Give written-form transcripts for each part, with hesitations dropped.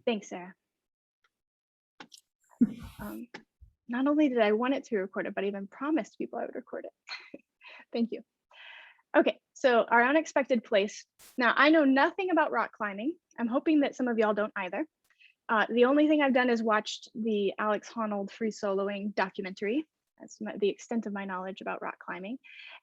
Thanks, Sarah. Not only did I want it to be recorded, but I even promised people I would record it. Thank you. Okay, so our unexpected place. Now, I know nothing about rock climbing. I'm hoping that some of y'all don't either. The only thing I've done is watched the Alex Honnold free soloing documentary. That's the extent of my knowledge about rock climbing.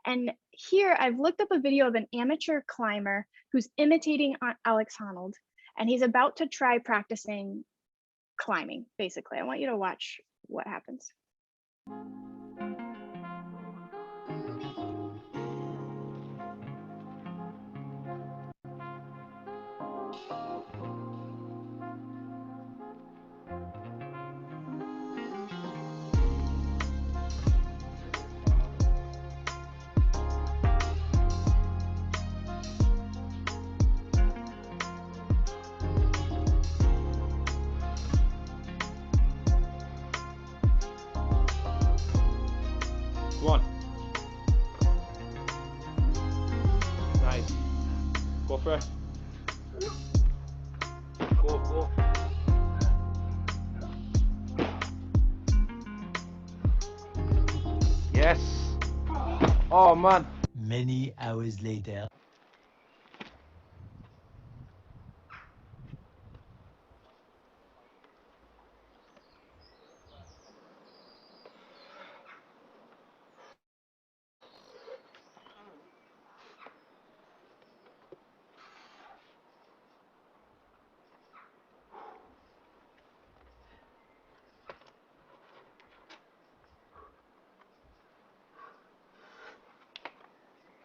And here I've looked up a video of an amateur climber who's imitating Alex Honnold, and he's about to try practicing climbing, basically. I want you to watch what happens. One. Nice. Go for it. Go. Yes. Oh man. Many hours later.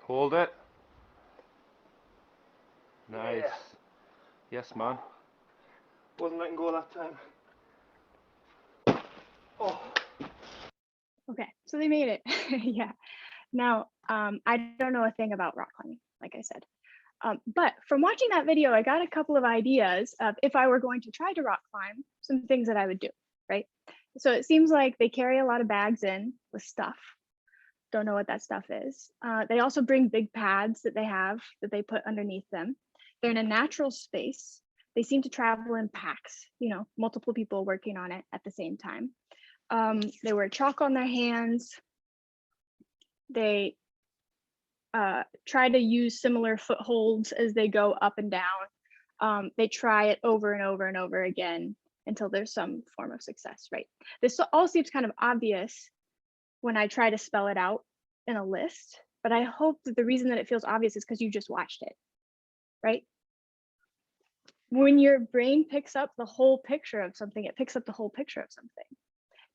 Hold it. Nice. Yeah. Yes, man. Wasn't letting go that time. Oh. Okay, so they made it. Yeah. Now, I don't know a thing about rock climbing, like I said. But from watching that video, I got a couple of ideas of if I were going to try to rock climb, some things that I would do, right? So it seems like they carry a lot of bags in with stuff. Don't know what that stuff is. They also bring big pads that they have that they put underneath them. They're in a natural space. They seem to travel in packs, you know, multiple people working on it at the same time. They wear chalk on their hands. They try to use similar footholds as they go up and down. They try it over and over and over again until there's some form of success, right? This all seems kind of obvious when I try to spell it out in a list, but I hope that the reason that it feels obvious is because you just watched it, right? When your brain picks up the whole picture of something, it picks up the whole picture of something.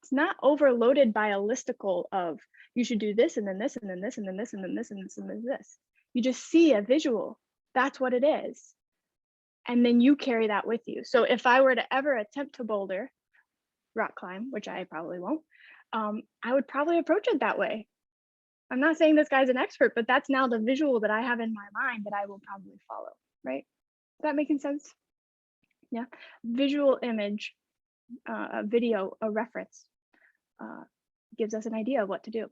It's not overloaded by a listicle of you should do this and then this and then this and then this and then this and this and then this. You just see a visual. That's what it is. And then you carry that with you. So if I were to ever attempt to boulder, rock climb, which I probably won't, I would probably approach it that way. I'm not saying this guy's an expert, but that's now the visual that I have in my mind that I will probably follow, right? Is that making sense? Yeah. Visual image, a video, a reference gives us an idea of what to do.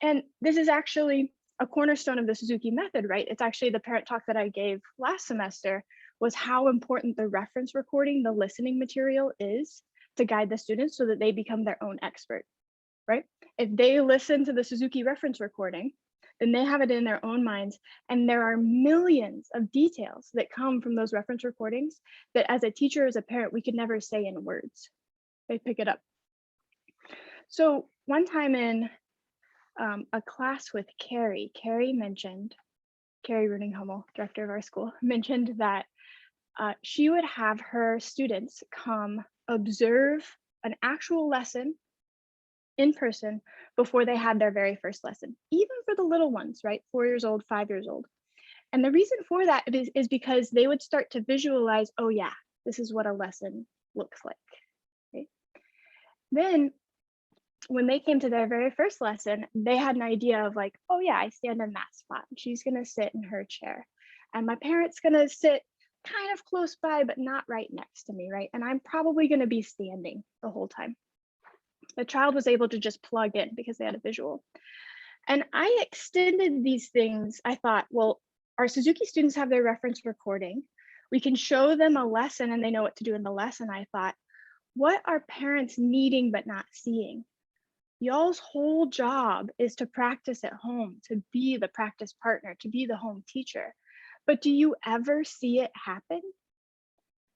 And this is actually a cornerstone of the Suzuki method, right? It's actually the parent talk that I gave last semester was how important the reference recording, the listening material is to guide the students so that they become their own expert, right? If they listen to the Suzuki reference recording, then they have it in their own minds. And there are millions of details that come from those reference recordings that as a teacher, as a parent, we could never say in words. They pick it up. So one time in a class with Carrie mentioned, Carrie Runing-Hummel, director of our school, mentioned that she would have her students come observe an actual lesson in person before they had their very first lesson, even for the little ones, right? 4 years old, 5 years old. And the reason for that is because they would start to visualize, oh yeah, this is what a lesson looks like, right? Then when they came to their very first lesson, they had an idea of like, oh yeah, I stand in that spot. She's gonna sit in her chair. And my parent's gonna sit kind of close by, but not right next to me, right? And I'm probably gonna be standing the whole time. The child was able to just plug in because they had a visual. And I extended these things. I thought, well, our Suzuki students have their reference recording. We can show them a lesson and they know what to do in the lesson. I thought, what are parents needing but not seeing? Y'all's whole job is to practice at home, to be the practice partner, to be the home teacher. But do you ever see it happen?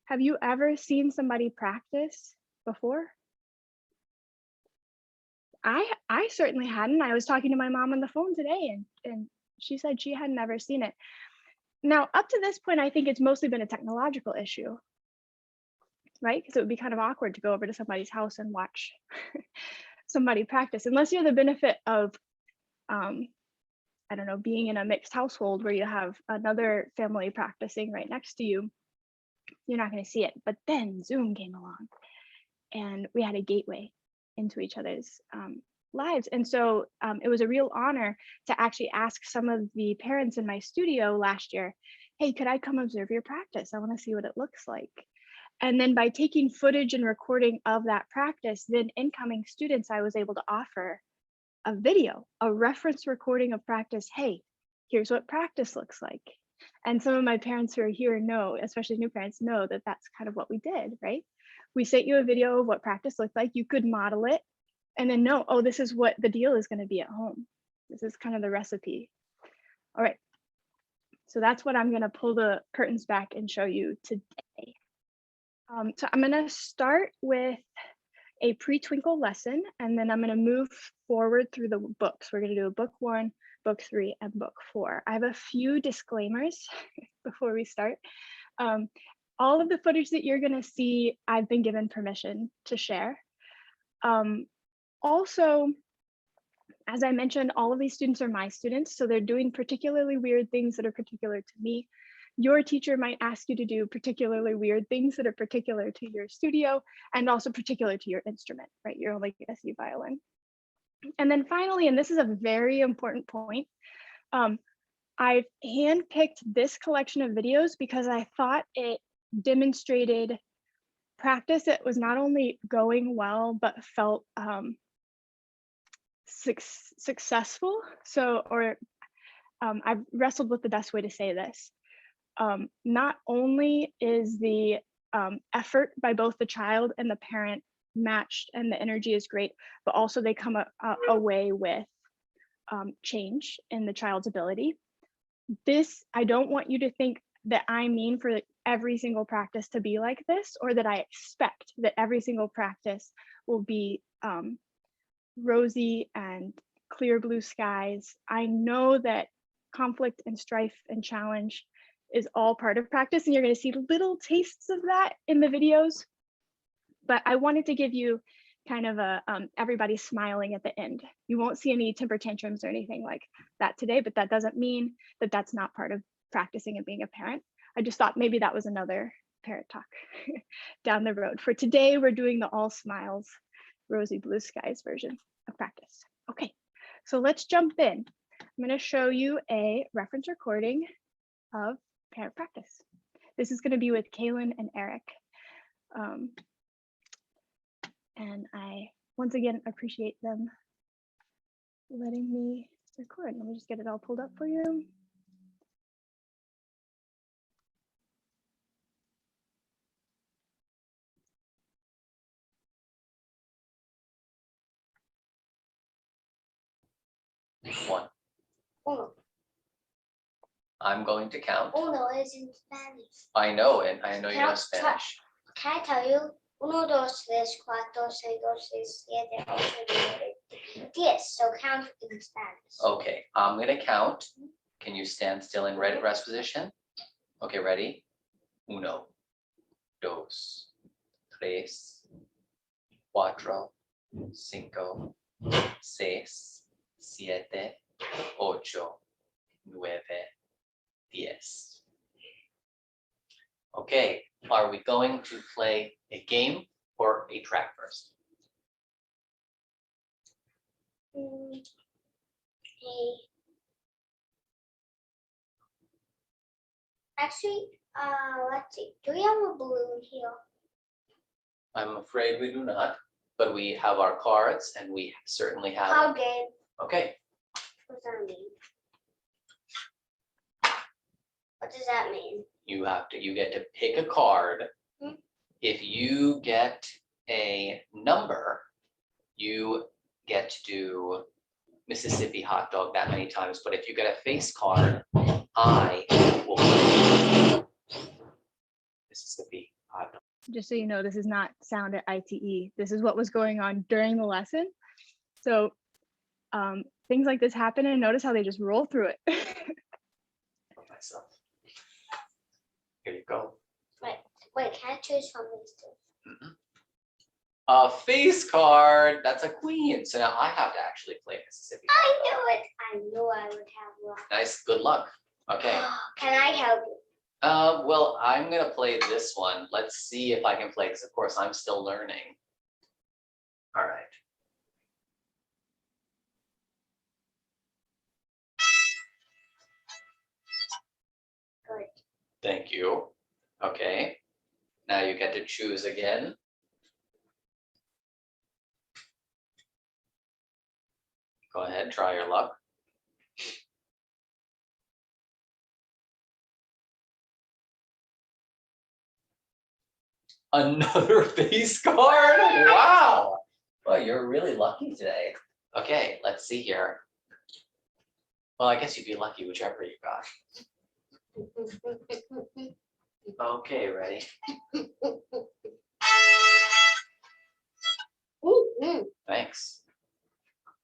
Have you ever seen somebody practice before? I certainly hadn't. I was talking to my mom on the phone today and she said she had never seen it. Now, up to this point, I think it's mostly been a technological issue, right? Because it would be kind of awkward to go over to somebody's house and watch somebody practice, unless you're the benefit of, I don't know, being in a mixed household where you have another family practicing right next to you. You're not going to see it. But then Zoom came along and we had a gateway into each other's lives. And so it was a real honor to actually ask some of the parents in my studio last year, hey, could I come observe your practice? I want to see what it looks like. And then by taking footage and recording of that practice, then incoming students, I was able to offer a video, a reference recording of practice. Hey, here's what practice looks like. And some of my parents who are here know, especially new parents, know that that's kind of what we did, right? We sent you a video of what practice looked like. You could model it and then know, oh, this is what the deal is going to be at home. This is kind of the recipe. All right. So that's what I'm going to pull the curtains back and show you today. So I'm going to start with a pre-twinkle lesson, and then I'm going to move forward through the books. We're going to do a book 1, book 3, and book 4. I have a few disclaimers before we start. All of the footage that you're going to see, I've been given permission to share. Also, as I mentioned, all of these students are my students, so they're doing particularly weird things that are particular to me. Your teacher might ask you to do particularly weird things that are particular to your studio and also particular to your instrument, right? Your legacy violin. And then finally, and this is a very important point, I've handpicked this collection of videos because I thought it demonstrated practice that was not only going well, but felt successful. So, I've wrestled with the best way to say this. Not only is the effort by both the child and the parent matched and the energy is great, but also they come away with change in the child's ability. This, I don't want you to think that I mean for every single practice to be like this, or that I expect that every single practice will be rosy and clear blue skies. I know that conflict and strife and challenge is all part of practice, and you're going to see little tastes of that in the videos. But I wanted to give you kind of a everybody smiling at the end. You won't see any temper tantrums or anything like that today, but that doesn't mean that that's not part of practicing and being a parent. I just thought maybe that was another parent talk down the road. For today, we're doing the all smiles, rosy blue skies version of practice. Okay, so let's jump in. I'm going to show you a reference recording of parent practice. This is going to be with Kaylin and Eric. And I, once again, appreciate them letting me record. Let me just get it all pulled up for you. One. Uno. I'm going to count. Uno is in Spanish. I know, and I know you know Spanish. Can I tell you? 1, 2, 3, 4, 5, 6, 7, 8, 9, 10. So count in Spanish. Okay, I'm going to count. Can you stand still in ready rest position? Okay, ready? 1, 2, 3, 4, 5, 6, 7, 8, 9, 10. Okay, are we going to play a game or a track first? Actually, let's see. Do we have a balloon here? I'm afraid we do not, but we have our cards and we certainly have. Card game. Okay, What does that mean? What does that mean? you get to pick a card. Hmm. If you get a number, you get to do Mississippi hot dog that many times. But if you get a face card, I will play Mississippi hot dog. Just so you know, this is not sound at ITE. This is what was going on during the lesson. So things like this happen, and notice how they just roll through it. Myself. Here you go. Wait, can I choose from these two? A face card. That's a queen. So now I have to actually play Mississippi. I knew it. I knew I would have one. Nice. Good luck. Okay. Can I help you? Well, I'm gonna play this one. Let's see if I can play, because of course I'm still learning. All right. Good. Thank you. Okay. Now you get to choose again. Go ahead, try your luck. Another face card? Wow. Well, you're really lucky today. Okay, let's see here. Well, I guess you'd be lucky whichever you got. Okay, ready? Thanks.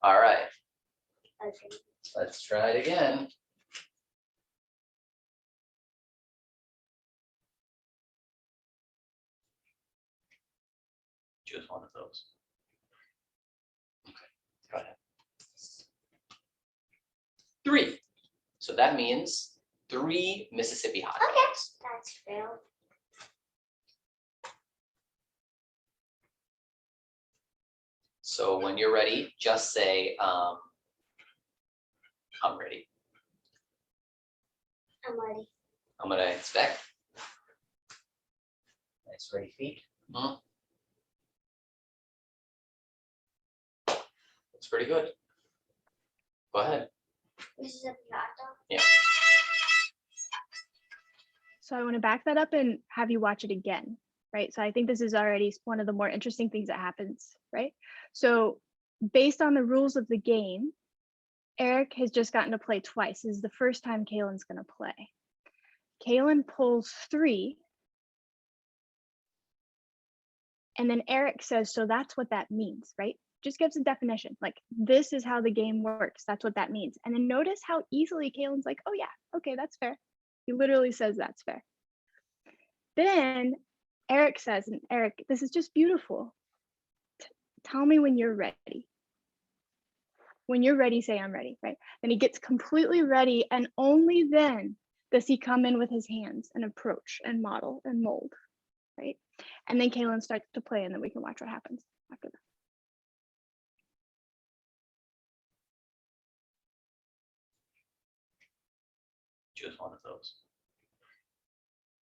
All right, Okay. let's try it again. Choose one of those. Okay, go ahead. 3. So that means 3 Mississippi hot Okay. dogs. That's fair. So when you're ready, just say, I'm ready. I'm ready. I'm gonna inspect. Nice ready feet. That's pretty good. Go ahead. Mississippi hot dog. Yeah. So I want to back that up and have you watch it again, right? So I think this is already one of the more interesting things that happens, right? So based on the rules of the game, Eric has just gotten to play twice. This is the first time Kaylin's going to play. Kaylin pulls 3. And then Eric says, so that's what that means, right? Just gives a definition, like this is how the game works. That's what that means. And then notice how easily Kaylin's like, oh yeah, okay, that's fair. He literally says that's fair. Then Eric says, and Eric, this is just beautiful. Tell me when you're ready. When you're ready, say I'm ready, right? Then he gets completely ready, and only then does he come in with his hands and approach and model and mold, right? And then Kaylin starts to play, and then we can watch what happens after that. Choose one of those.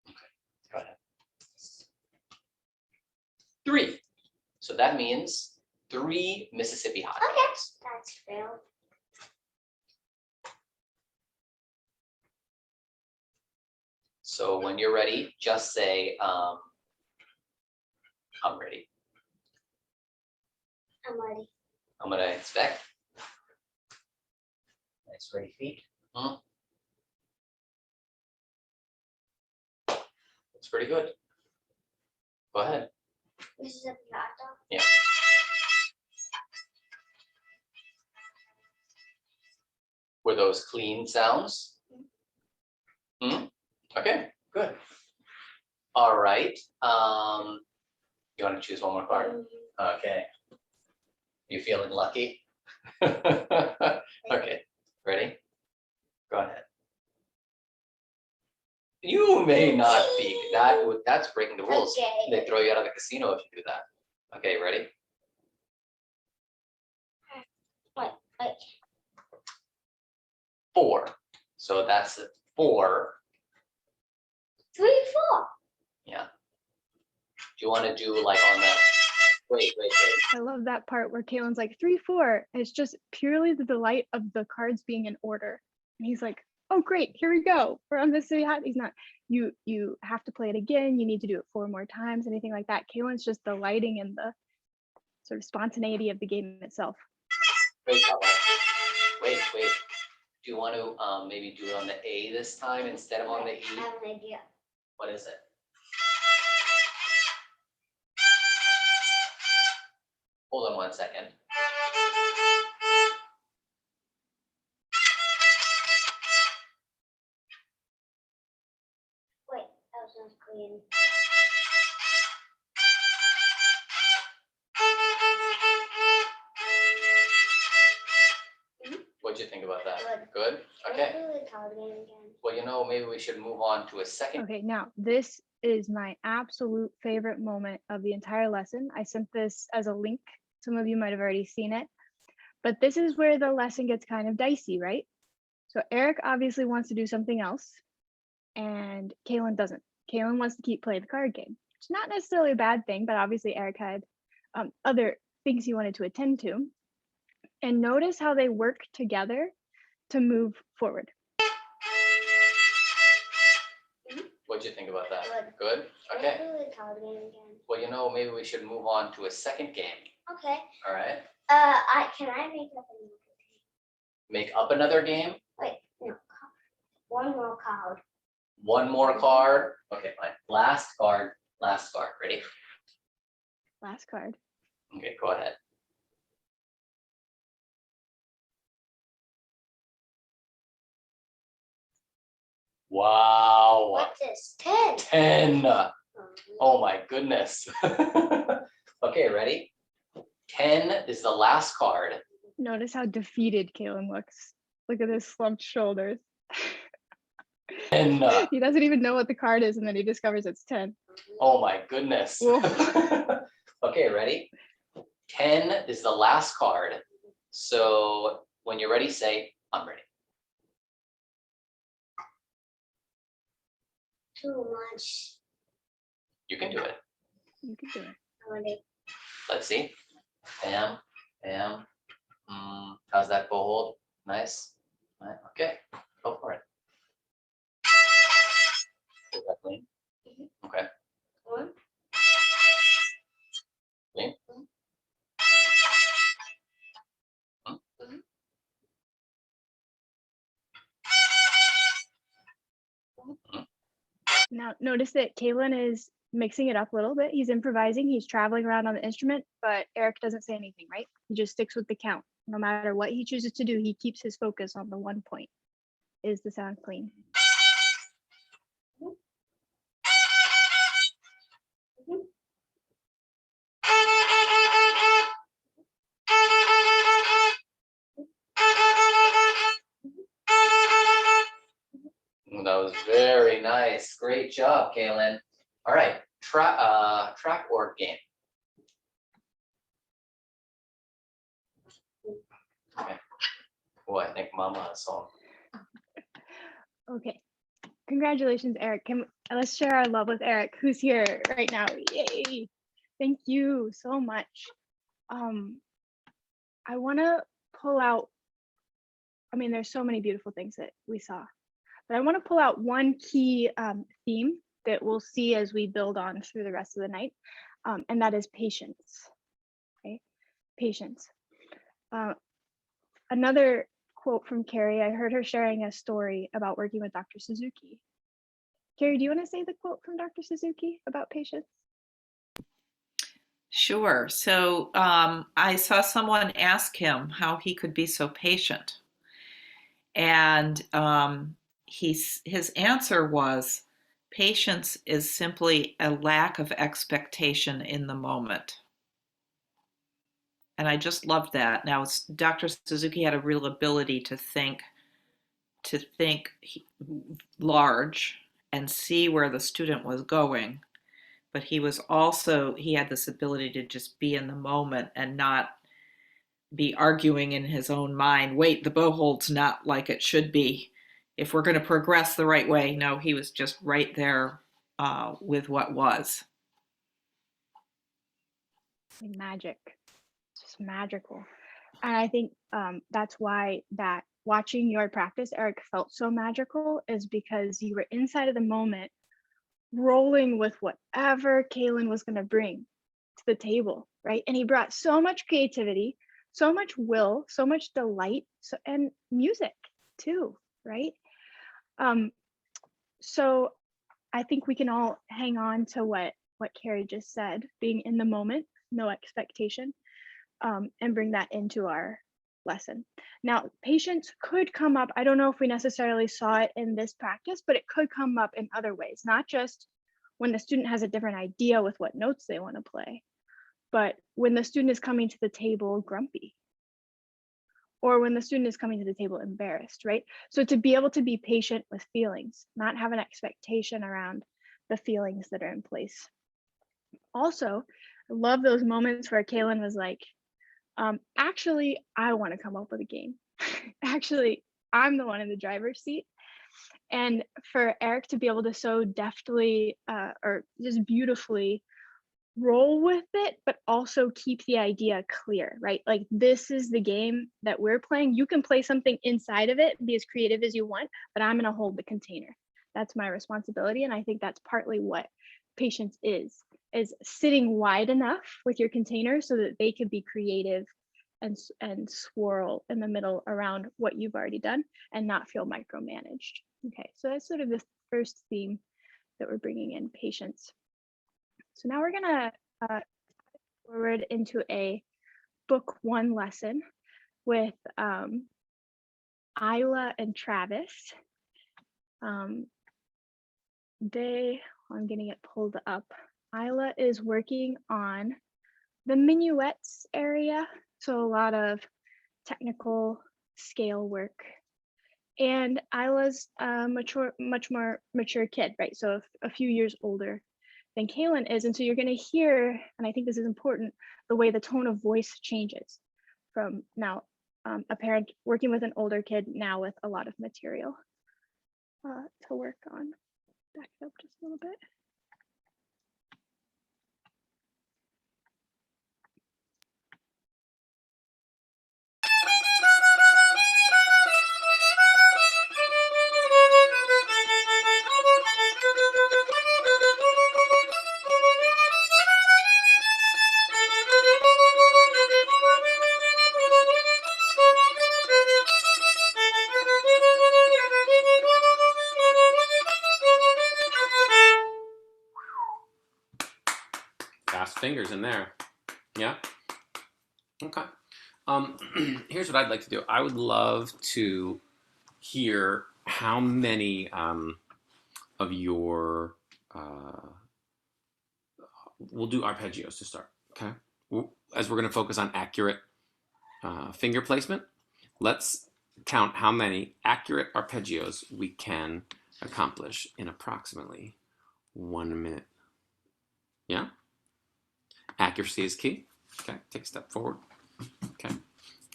Okay, go ahead. 3. So that means 3 Mississippi hot Okay. dogs. That's fair. So when you're ready, just say, I'm ready. I'm ready. I'm gonna inspect. Nice ready feet. That's pretty good. Go ahead. Mississippi hot dog. Yeah. Were those clean sounds? Okay, good. All right. You want to choose one more card? Okay. You feeling lucky? Okay, ready? Go ahead. You may not be. That's breaking the rules. Okay. They throw you out of the casino if you do that. Okay, ready? Wait. 4. So that's 4. 3, 4. Yeah. Do you want to do like on that? Wait. I love that part where Kaylin's like 3, 4. It's just purely the delight of the cards being in order. And he's like, oh great, here we go. We're on Mississippi Hot. He's not. You have to play it again. You need to do it 4 more times, anything like that. Kaylin's just delighting in the sort of spontaneity of the game itself. Wait, Papa. Wait. Do you want to maybe do it on the A this time instead of on the E? I have an idea. What is it? Hold on 1 second. Wait, that was not clean. What'd you think about that? Good. Good? Okay. Let's do the card game again. Well, you know, maybe we should move on to a second. Okay, now this is my absolute favorite moment of the entire lesson. I sent this as a link. Some of you might have already seen it, but this is where the lesson gets kind of dicey, right? So Eric obviously wants to do something else, and Kaylin doesn't. Kaylin wants to keep playing the card game. It's not necessarily a bad thing, but obviously Eric had other things he wanted to attend to. And notice how they work together to move forward. What'd you think about that? Good. Good? Okay. Let's do the card game again. Well, you know, maybe we should move on to a second game. Okay. All right? Can I make up a new game? Make up another game. Wait, no. One more card. One more card. Okay, fine. Last card. Ready? Last card. Okay, go ahead. Wow. What's this? 10. 10. Oh my goodness. Okay, ready? 10 is the last card. Notice how defeated Kaylin looks. Look at his slumped shoulders. And He doesn't even know what the card is, and then he discovers it's 10. oh my goodness. Whoa. Okay, ready? 10 is the last card. So when you're ready, say, I'm ready. Too much. You can do it. You can do it. Already. Let's see. Bam, bam. How's that bow hold? Nice. Right, okay, go for it. Is that clean? Okay. One. Clean? Now, notice that Kaylin is mixing it up a little bit. He's improvising. He's traveling around on the instrument, but Eric doesn't say anything, right? He just sticks with the count. No matter what he chooses to do, he keeps his focus on the one point. Is the sound clean? That was very nice. Great job, Kaylin. All right, track org game. Okay. Oh, I think Mama saw. Okay. Congratulations, Eric. Let's share our love with Eric, who's here right now. Yay. Thank you so much. I want to pull out, there's so many beautiful things that we saw, but I want to pull out one key theme that we'll see as we build on through the rest of the night, and that is patience. Okay, patience. Another quote from Carrie, I heard her sharing a story about working with Dr. Suzuki. Carrie, do you want to say the quote from Dr. Suzuki about patience? Sure. So I saw someone ask him how he could be so patient. And his answer was, patience is simply a lack of expectation in the moment. And I just loved that. Now, Dr. Suzuki had a real ability to think large and see where the student was going. But he had this ability to just be in the moment and not be arguing in his own mind, wait, the bow hold's not like it should be. If we're going to progress the right way, no, he was just right there with what was. Magic, it's just magical. And I think that's why that watching your practice, Eric, felt so magical is because you were inside of the moment, rolling with whatever Kaylin was going to bring to the table, right? And he brought so much creativity, so much will, so much delight, and music too, right? So I think we can all hang on to what Carrie just said, being in the moment, no expectation, and bring that into our lesson. Now, patience could come up. I don't know if we necessarily saw it in this practice, but it could come up in other ways, not just when the student has a different idea with what notes they want to play, but when the student is coming to the table grumpy, or when the student is coming to the table embarrassed, right? So to be able to be patient with feelings, not have an expectation around the feelings that are in place. Also, I love those moments where Kaylin was like, actually, I want to come up with a game. Actually, I'm the one in the driver's seat. And for Eric to be able to so deftly or just beautifully roll with it, but also keep the idea clear, right? Like, this is the game that we're playing. You can play something inside of it, be as creative as you want, but I'm going to hold the container. That's my responsibility. And I think that's partly what patience is sitting wide enough with your container so that they can be creative and swirl in the middle around what you've already done and not feel micromanaged. Okay, so that's sort of the first theme that we're bringing in, patience. So now we're gonna forward into a book one lesson with Isla and Travis. I'm getting it pulled up. Isla is working on the minuets area, so a lot of technical scale work. And Isla's much more mature kid, right? So a few years older than Kaylin is. And so you're going to hear, and I think this is important, the way the tone of voice changes from now a parent working with an older kid now with a lot of material to work on. Back it up just a little bit. Fast fingers in there. Yeah. Okay. Here's what I'd like to do. I would love to hear how many of your we'll do arpeggios to start. Okay. As we're going to focus on accurate finger placement, let's count how many accurate arpeggios we can accomplish in approximately 1 minute. Yeah. Accuracy is key. Okay, take a step forward. Okay,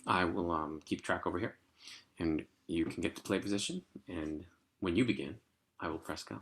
I will keep track over here, and you can get to play position, and when you begin, I will press go.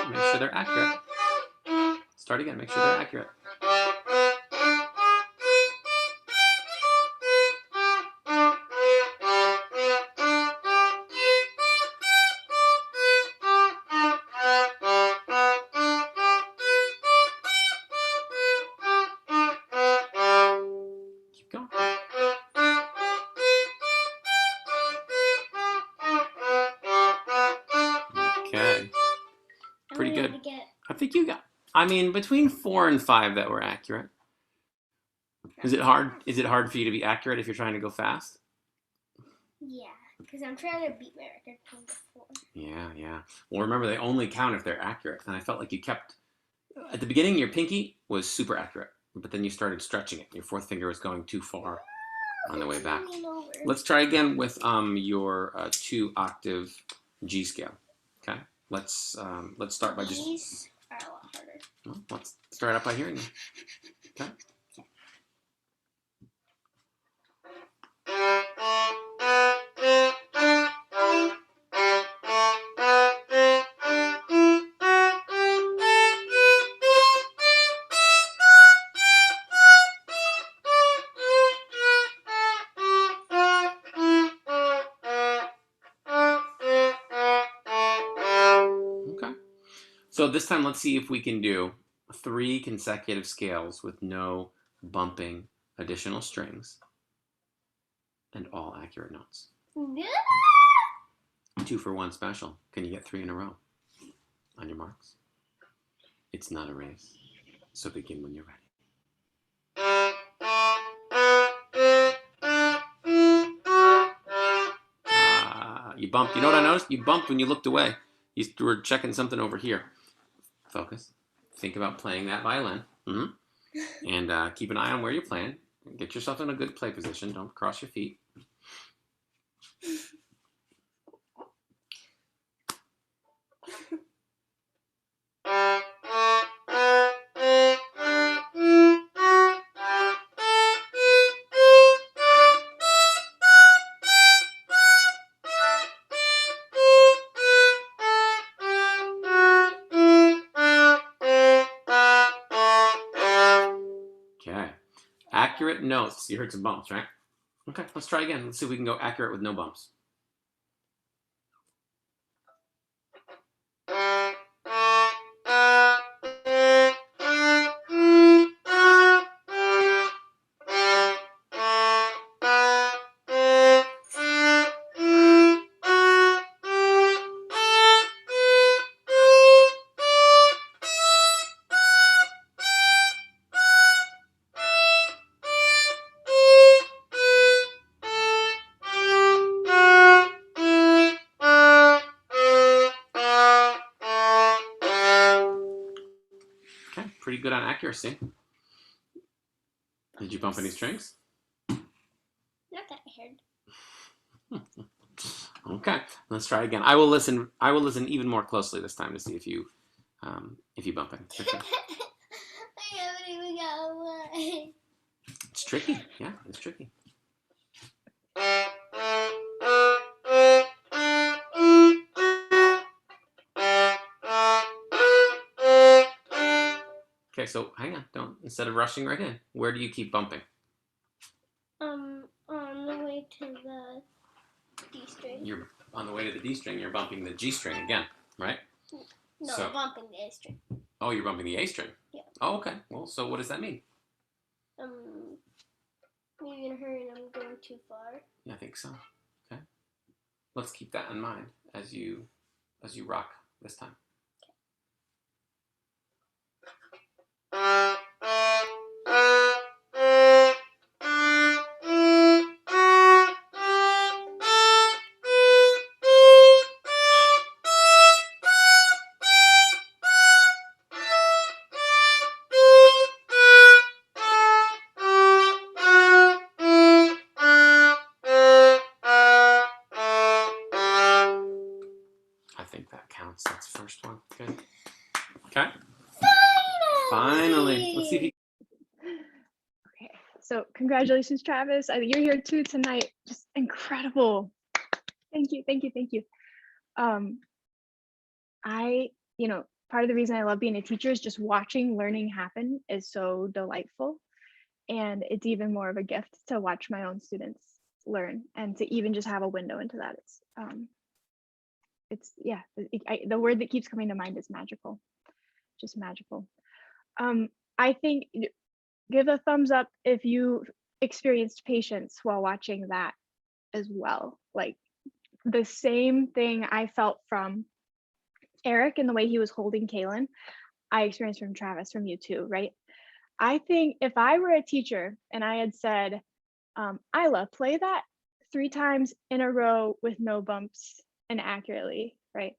Make sure they're accurate. Start again, make sure they're accurate. Keep going. Okay. Pretty good. I think you got, I mean, between 4 and 5 that were accurate. Is it hard? Is it hard for you to be accurate if you're trying to go fast? Yeah, because I'm trying to beat my record from before. Yeah, yeah. Well, remember, they only count if they're accurate. And I felt like you kept At the beginning, your pinky was super accurate, but then you started stretching it. Your fourth finger was going too far on the way back. Let's try again with your 2-octave G scale. Okay, let's start by just. These are a lot harder. Well, let's start out by hearing them. Okay. So this time, let's see if we can do 3 consecutive scales with no bumping additional strings and all accurate notes. 2 for 1 special. Can you get 3 in a row? On your marks. It's not a race, so begin when you're ready. You bumped. You know what I noticed? You bumped when you looked away. You were checking something over here. Focus. Think about playing that violin. And keep an eye on where you're playing. Get yourself in a good play position. Don't cross your feet. Okay. Accurate notes. You heard some bumps, right? Okay, let's try again. Let's see if we can go accurate with no bumps. Okay, pretty good on accuracy. Did you bump any strings? Not that I heard. Okay, let's try again. I will listen even more closely this time to see if you bump it. Okay. I haven't even got one. It's tricky. Yeah, it's tricky. Okay, so hang on. Don't, instead of rushing right in, where do you keep bumping? On the way to the D string. You're on the way to the D string. You're bumping the G string again, right? No, So- bumping the A string. Oh, you're bumping the A string. Yeah. Oh, okay. Well, so what does that mean? Maybe in a hurry and I'm going too far. Yeah, I think so. Okay. Let's keep that in mind as you rock this time. I think that counts. That's the first one. Good. Okay. Finally. Let's see if you. Okay, so congratulations, Travis. You're here too tonight. Just incredible. Thank you, thank you, thank you. Part of the reason I love being a teacher is just watching learning happen is so delightful. And it's even more of a gift to watch my own students learn and to even just have a window into that. The word that keeps coming to mind is magical, just magical. I think give a thumbs up if you experienced patience while watching that as well. Like the same thing I felt from Eric and the way he was holding Kaylin, I experienced from Travis, from you too, right? I think if I were a teacher and I had said, Isla, play that 3 times in a row with no bumps and accurately, right?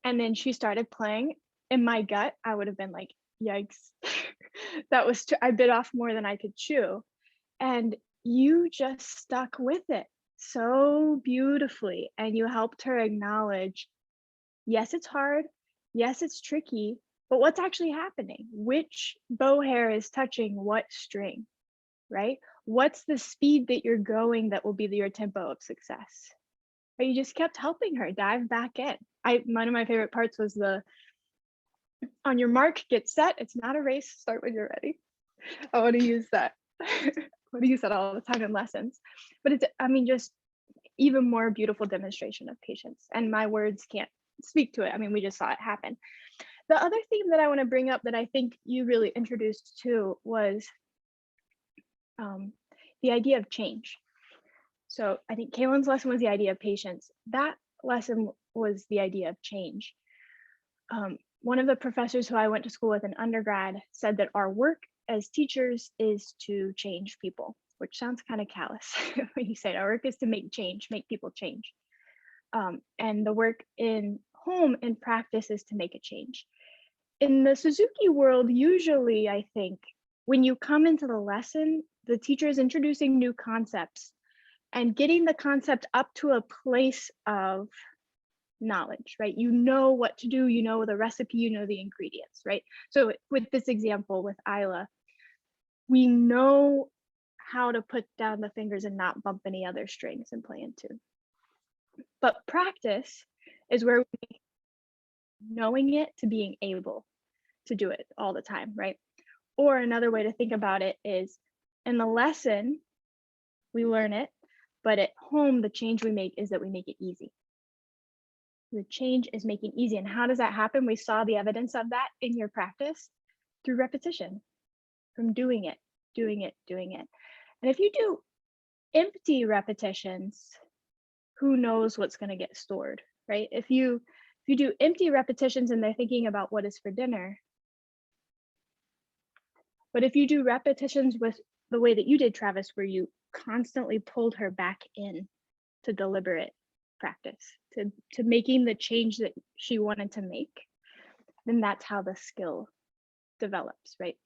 And then she started playing, in my gut, I would have been like, yikes. That was, I bit off more than I could chew. And you just stuck with it so beautifully. And you helped her acknowledge, yes, it's hard. Yes, it's tricky, but what's actually happening? Which bow hair is touching what string, right? What's the speed that you're going that will be your tempo of success? But you just kept helping her dive back in. One of my favorite parts was the, on your mark, get set. It's not a race. Start when you're ready. I want to use that. I want to use that all the time in lessons. But it's, I mean, just even more beautiful demonstration of patience. And my words can't speak to it. I mean, we just saw it happen. The other theme that I want to bring up that I think you really introduced to was the idea of change. So I think Kaylin's lesson was the idea of patience. That lesson was the idea of change. One of the professors who I went to school with in undergrad said that our work as teachers is to change people, which sounds kind of callous when you say it. Our work is to make change, make people change. And the work in home and practice is to make a change. In the Suzuki world, usually I think when you come into the lesson, the teacher is introducing new concepts and getting the concept up to a place of knowledge, right? You know what to do, you know the recipe, you know the ingredients, right? So with this example with Isla, we know how to put down the fingers and not bump any other strings and play into. But practice is where we knowing it to being able to do it all the time, right? Or another way to think about it is in the lesson, we learn it, but at home, the change we make is that we make it easy. The change is making easy. And how does that happen? We saw the evidence of that in your practice through repetition, from doing it, doing it, doing it. And if you do empty repetitions, who knows what's going to get stored, right? If you do empty repetitions and they're thinking about what is for dinner, but if you do repetitions with the way that you did, Travis, where you constantly pulled her back in to deliberate practice, to making the change that she wanted to make, then that's how the skill develops, right?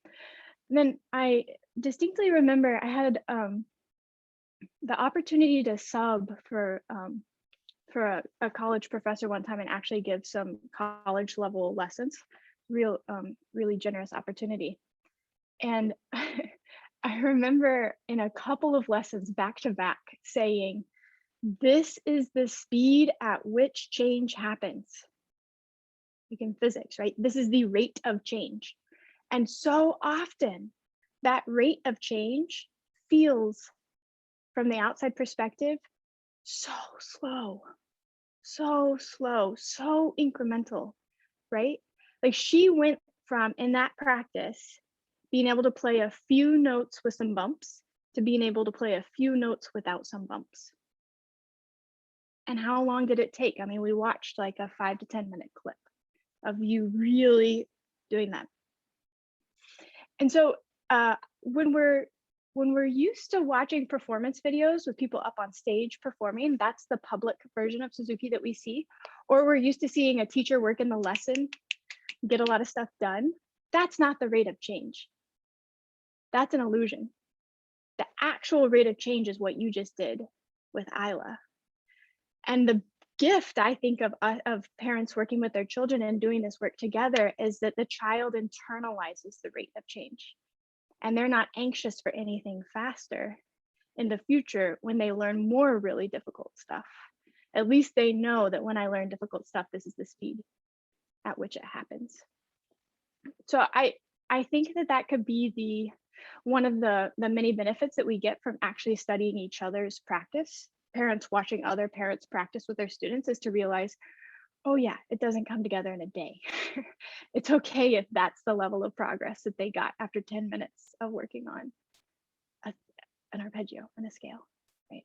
And then I distinctly remember I had the opportunity to sub for a college professor one time and actually give some college level lessons. Really generous opportunity. And I remember in a couple of lessons back to back saying, this is the speed at which change happens. Like in physics, right? This is the rate of change. And so often that rate of change feels from the outside perspective so slow, so slow, so incremental, right? Like she went from, in that practice, being able to play a few notes with some bumps to being able to play a few notes without some bumps. And how long did it take? I mean, we watched like a 5 to 10 minute clip of you really doing that. And so when we're used to watching performance videos with people up on stage performing, that's the public version of Suzuki that we see, or we're used to seeing a teacher work in the lesson, get a lot of stuff done. That's not the rate of change. That's an illusion. The actual rate of change is what you just did with Isla. And the gift, I think, of parents working with their children and doing this work together is that the child internalizes the rate of change. And they're not anxious for anything faster in the future when they learn more really difficult stuff. At least they know that when I learn difficult stuff, this is the speed at which it happens. So I think that could be one of the many benefits that we get from actually studying each other's practice. Parents watching other parents practice with their students is to realize, oh yeah, it doesn't come together in a day. It's okay if that's the level of progress that they got after 10 minutes of working on an arpeggio and a scale, right?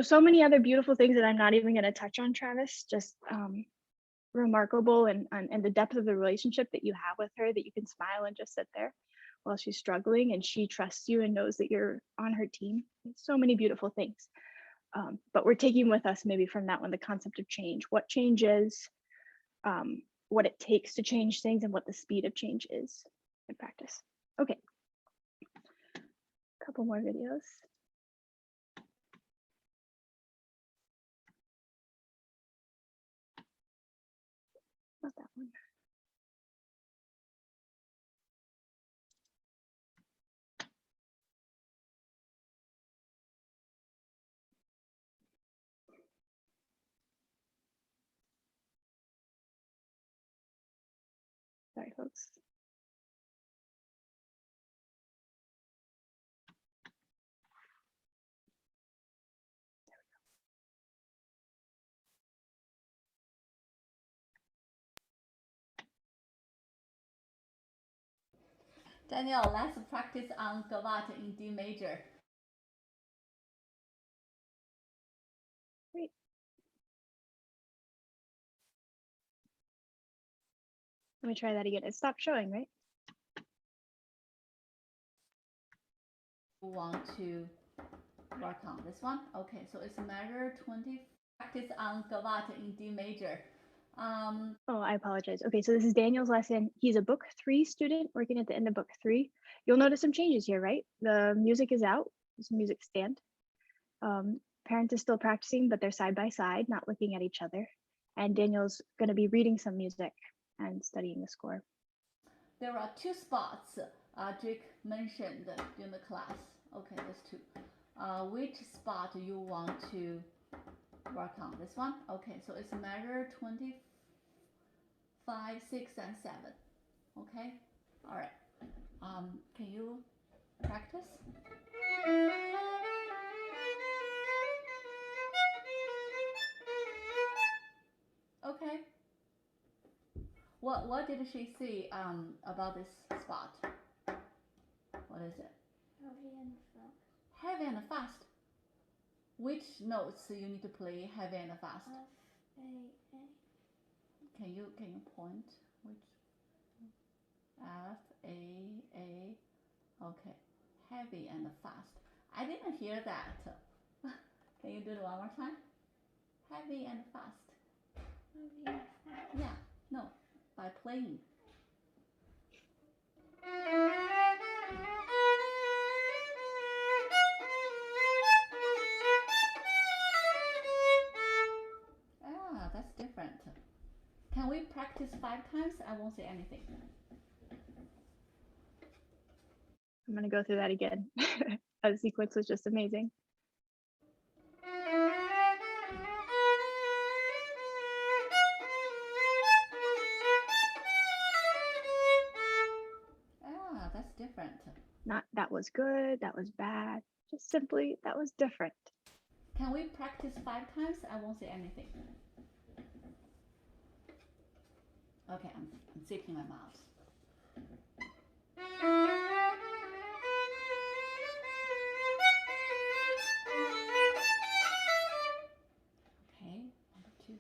So many other beautiful things that I'm not even going to touch on, Travis, just remarkable and the depth of the relationship that you have with her, that you can smile and just sit there while she's struggling and she trusts you and knows that you're on her team. So many beautiful things. But we're taking with us maybe from that one, the concept of change. What change is, what it takes to change things and what the speed of change is in practice. Okay, a couple more videos. Not that one. Sorry, folks. Daniel, let's practice on Gavotte in D major. Great. Let me try that again. It stopped showing, right? Want to work on this one? Okay, so it's measure 20. Practice on Gavotte in D major. Oh, I apologize. Okay, so this is Daniel's lesson. He's a book 3 student working at the end of book 3. You'll notice some changes here, right? The music is out. There's a music stand. Parents are still practicing, but they're side by side, not looking at each other. And Daniel's going to be reading some music and studying the score. There are 2 spots Drake mentioned during the class. Okay, there's 2. Which spot you want to work on? This one? Okay, so it's measure 25, 6, and 7. Okay, all right. Can you practice? Okay. What did she say about this spot? What is it? Heavy and fast. Heavy and fast. Which notes you need to play heavy and fast? F, A, A. Can you point which? F, A, A. Okay. Heavy and fast. I didn't hear that. Can you do it one more time? Heavy and fast. Heavy and fast. Yeah. No. By playing. Ah, that's different. Can we practice 5 times? I won't say anything. I'm going to go through that again. That sequence was just amazing. Ah, that's different. Not that was good, that was bad. Just simply, that was different. Can we practice 5 times? I won't say anything. Okay, I'm shaking my mouth. Okay, number 2.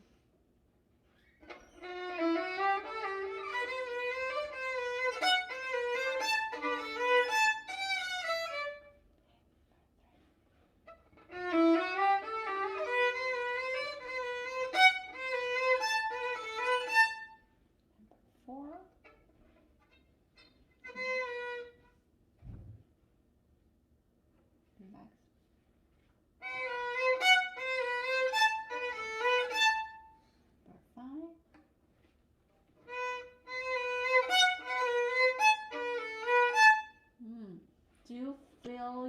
Relax. Number 5. Do you feel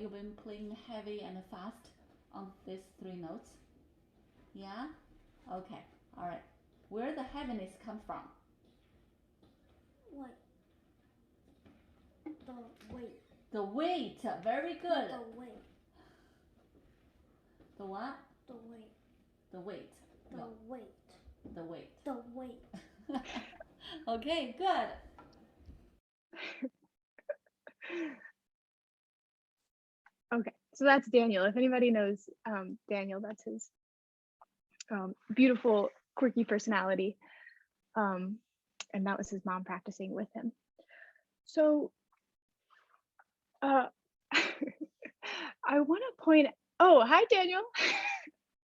you've been playing heavy and fast on these 3 notes? Yeah? Okay, all right. Where the heaviness come from? What? The weight. The weight, very good. The weight. The what? The weight. The weight. The No, weight. the weight. The weight. Okay, good. Okay, so that's Daniel. If anybody knows Daniel, that's his beautiful, quirky personality. And that was his mom practicing with him. So I want to point, oh, hi, Daniel.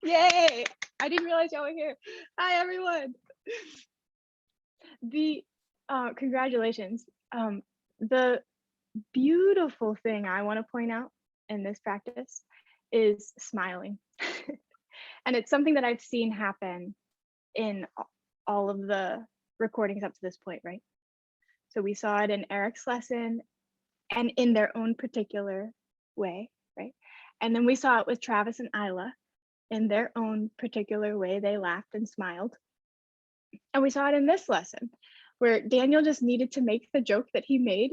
Yay, I didn't realize y'all were here. Hi, everyone. The congratulations. The beautiful thing I want to point out in this practice is smiling. And it's something that I've seen happen in all of the recordings up to this point, right? So we saw it in Eric's lesson and in their own particular way, right? And then we saw it with Travis and Isla in their own particular way. They laughed and smiled. And we saw it in this lesson where Daniel just needed to make the joke that he made,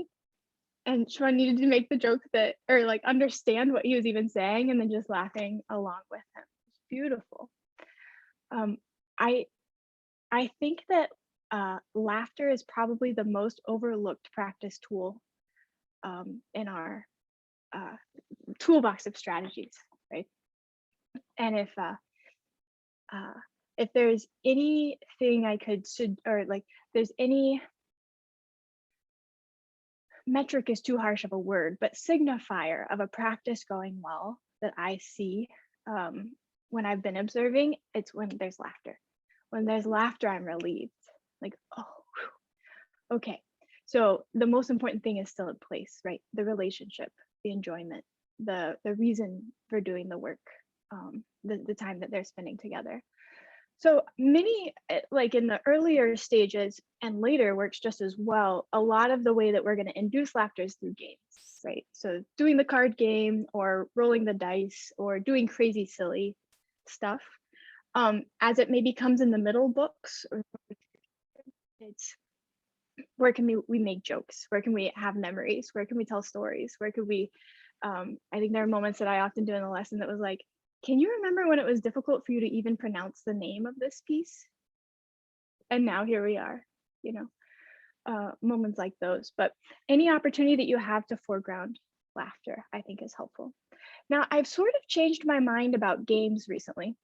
and Sean needed to make the joke that, or like understand what he was even saying, and then just laughing along with him. It's beautiful. I think that laughter is probably the most overlooked practice tool in our toolbox of strategies, right? And if there's anything I could or like there's any metric is too harsh of a word, but signifier of a practice going well that I see when I've been observing, it's when there's laughter. When there's laughter, I'm relieved. Like, oh, whew. Okay. So the most important thing is still in place, right? The relationship, the enjoyment, the reason for doing the work, the time that they're spending together. So many, like in the earlier stages and later works just as well, a lot of the way that we're going to induce laughter is through games, right? So doing the card game or rolling the dice or doing crazy, silly stuff. As it maybe comes in the middle books, or it's where can we make jokes? Where can we have memories? Where can we tell stories? Where could we, I think there are moments that I often do in the lesson that was like, can you remember when it was difficult for you to even pronounce the name of this piece? And now here we are, you know, moments like those. But any opportunity that you have to foreground laughter, I think is helpful. Now, I've sort of changed my mind about games recently.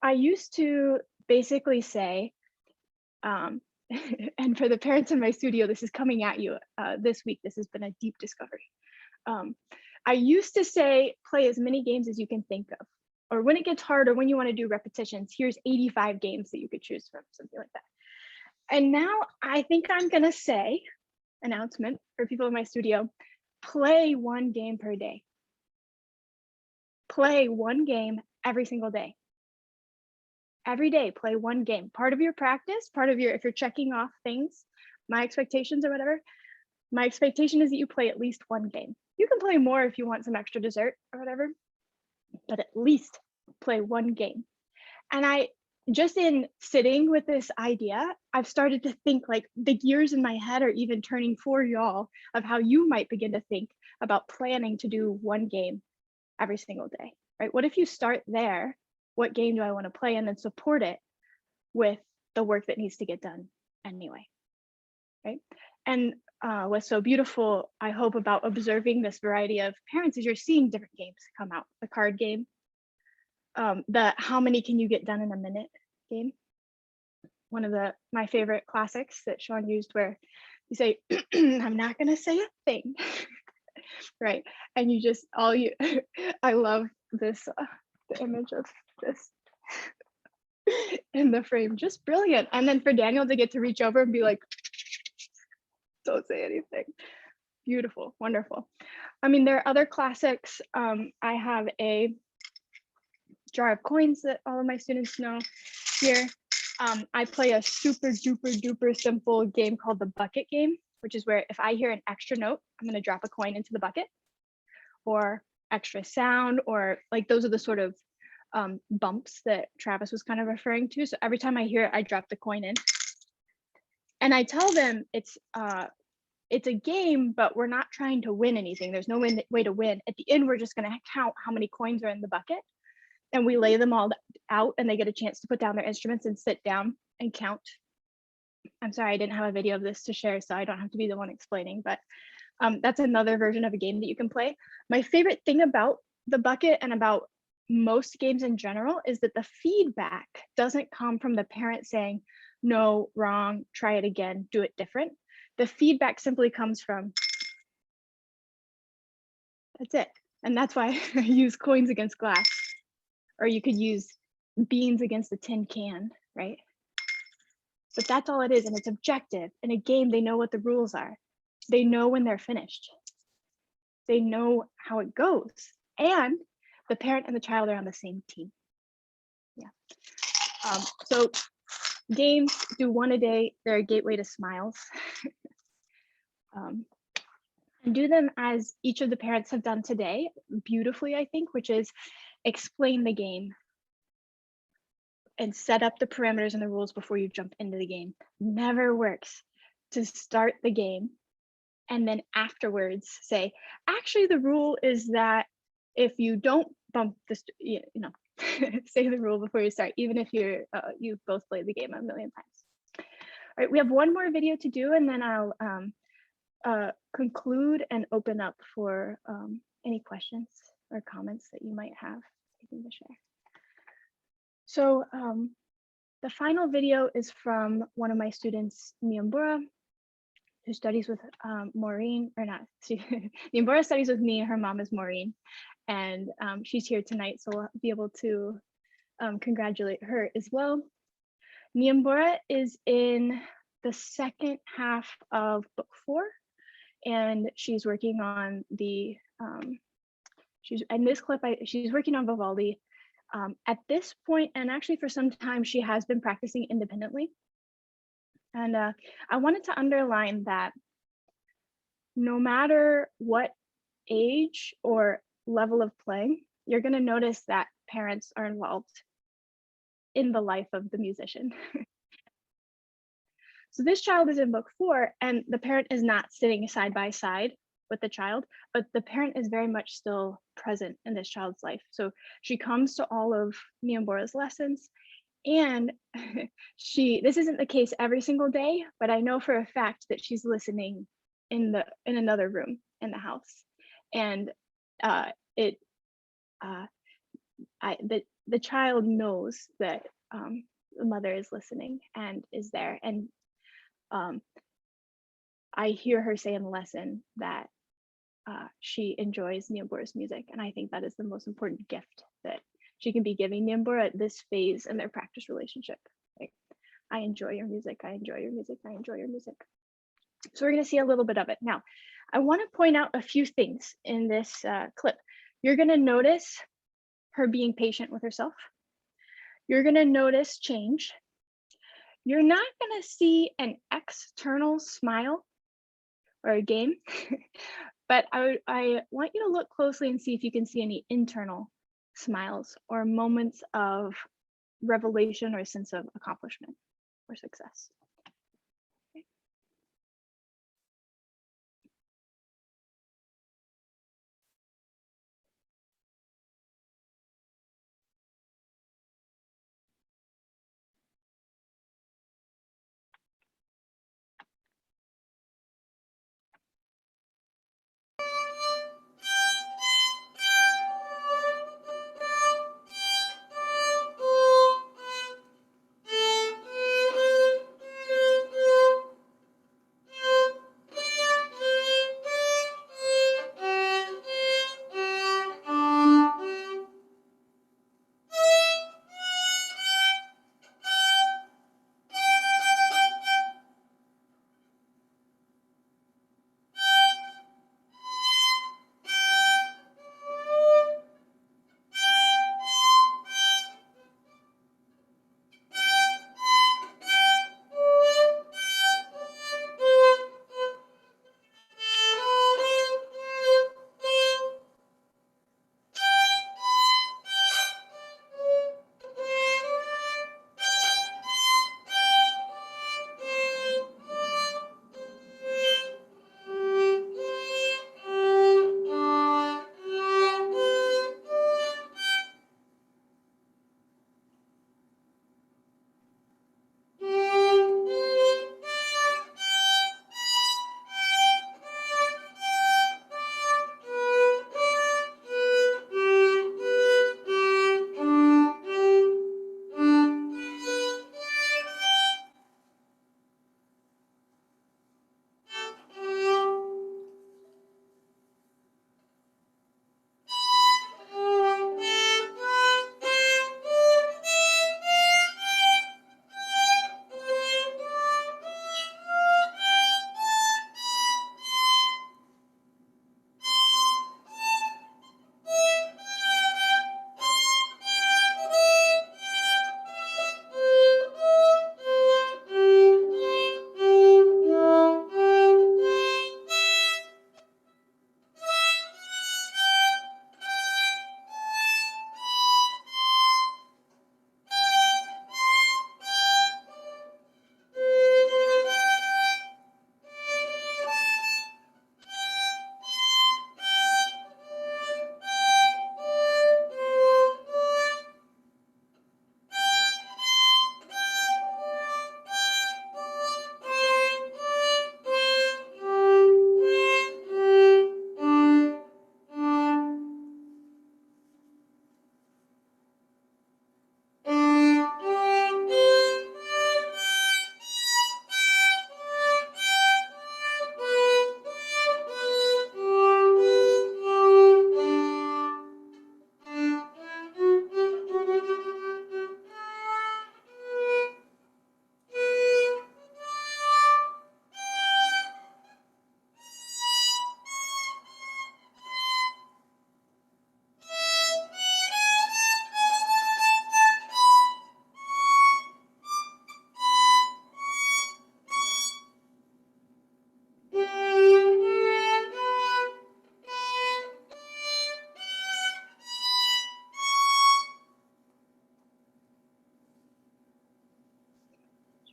I used to basically say, and for the parents in my studio, this is coming at you this week. This has been a deep discovery. I used to say, play as many games as you can think of, or when it gets hard, or when you want to do repetitions, here's 85 games that you could choose from, something like that. And now I think I'm going to say, announcement for people in my studio, play one game per day. Play one game every single day. Every day, play one game. Part of your practice, part of your, if you're checking off things, my expectations or whatever, my expectation is that you play at least one game. You can play more if you want some extra dessert or whatever, but at least play one game. And I, just in sitting with this idea, I've started to think, like, the gears in my head are even turning for y'all of how you might begin to think about planning to do one game every single day, right? What if you start there? What game do I want to play, and then support it with the work that needs to get done anyway, right? And what's so beautiful, I hope, about observing this variety of parents is you're seeing different games come out. The card game, the how many can you get done in a minute game. One of my favorite classics that Sean used, where you say, I'm not going to say a thing, right? And you just, I love this, the image of this in the frame, just brilliant. And then for Daniel to get to reach over and be like, don't say anything. Beautiful, wonderful. I mean, there are other classics. I have a jar of coins that all of my students know here. I play a super duper duper simple game called the bucket game, which is where if I hear an extra note, I'm going to drop a coin into the bucket, or extra sound, or like those are the sort of bumps that Travis was kind of referring to. So every time I hear it, I drop the coin in. And I tell them it's a game, but we're not trying to win anything. There's no way to win. At the end, we're just going to count how many coins are in the bucket, and we lay them all out, and they get a chance to put down their instruments and sit down and count. I'm sorry, I didn't have a video of this to share, so I don't have to be the one explaining, but that's another version of a game that you can play. My favorite thing about the bucket and about most games in general is that the feedback doesn't come from the parent saying, no, wrong, try it again, do it different. The feedback simply comes from, that's it. And that's why I use coins against glass, or you could use beans against a tin can, right? But that's all it is, and it's objective. In a game, they know what the rules are. They know when they're finished. They know how it goes. And the parent and the child are on the same team. Yeah. So games, do one a day. They're a gateway to smiles. And do them as each of the parents have done today, beautifully, I think, which is explain the game and set up the parameters and the rules before you jump into the game. Never works to start the game and then afterwards say, actually, the rule is that if you don't bump this, say the rule before you start, even if you've both played the game a million times. All right, we have one more video to do, and then I'll conclude and open up for any questions or comments that you might have taken to share. So the final video is from one of my students, Nyambura, who studies with Maureen, or not, Nyambura studies with me, her mom is Maureen, and she's here tonight, so we'll be able to congratulate her as well. Nyambura is in the second half of book 4, and she's working on the, in this clip, she's working on Vivaldi. At this point, and actually for some time, she has been practicing independently. And I wanted to underline that no matter what age or level of playing, you're going to notice that parents are involved in the life of the musician. So this child is in book 4, and the parent is not sitting side by side with the child, but the parent is very much still present in this child's life. So she comes to all of Nyambura's lessons, and this isn't the case every single day, but I know for a fact that she's listening in another room in the house. And the child knows that the mother is listening and is there. And I hear her say in the lesson that she enjoys Nyambura's music. And I think that is the most important gift that she can be giving Nyambura at this phase in their practice relationship. Like, I enjoy your music, I enjoy your music, I enjoy your music. So we're going to see a little bit of it. Now, I want to point out a few things in this clip. You're going to notice her being patient with herself. You're going to notice change. You're not going to see an external smile or a game, but I want you to look closely and see if you can see any internal smiles or moments of revelation or sense of accomplishment or success. Okay.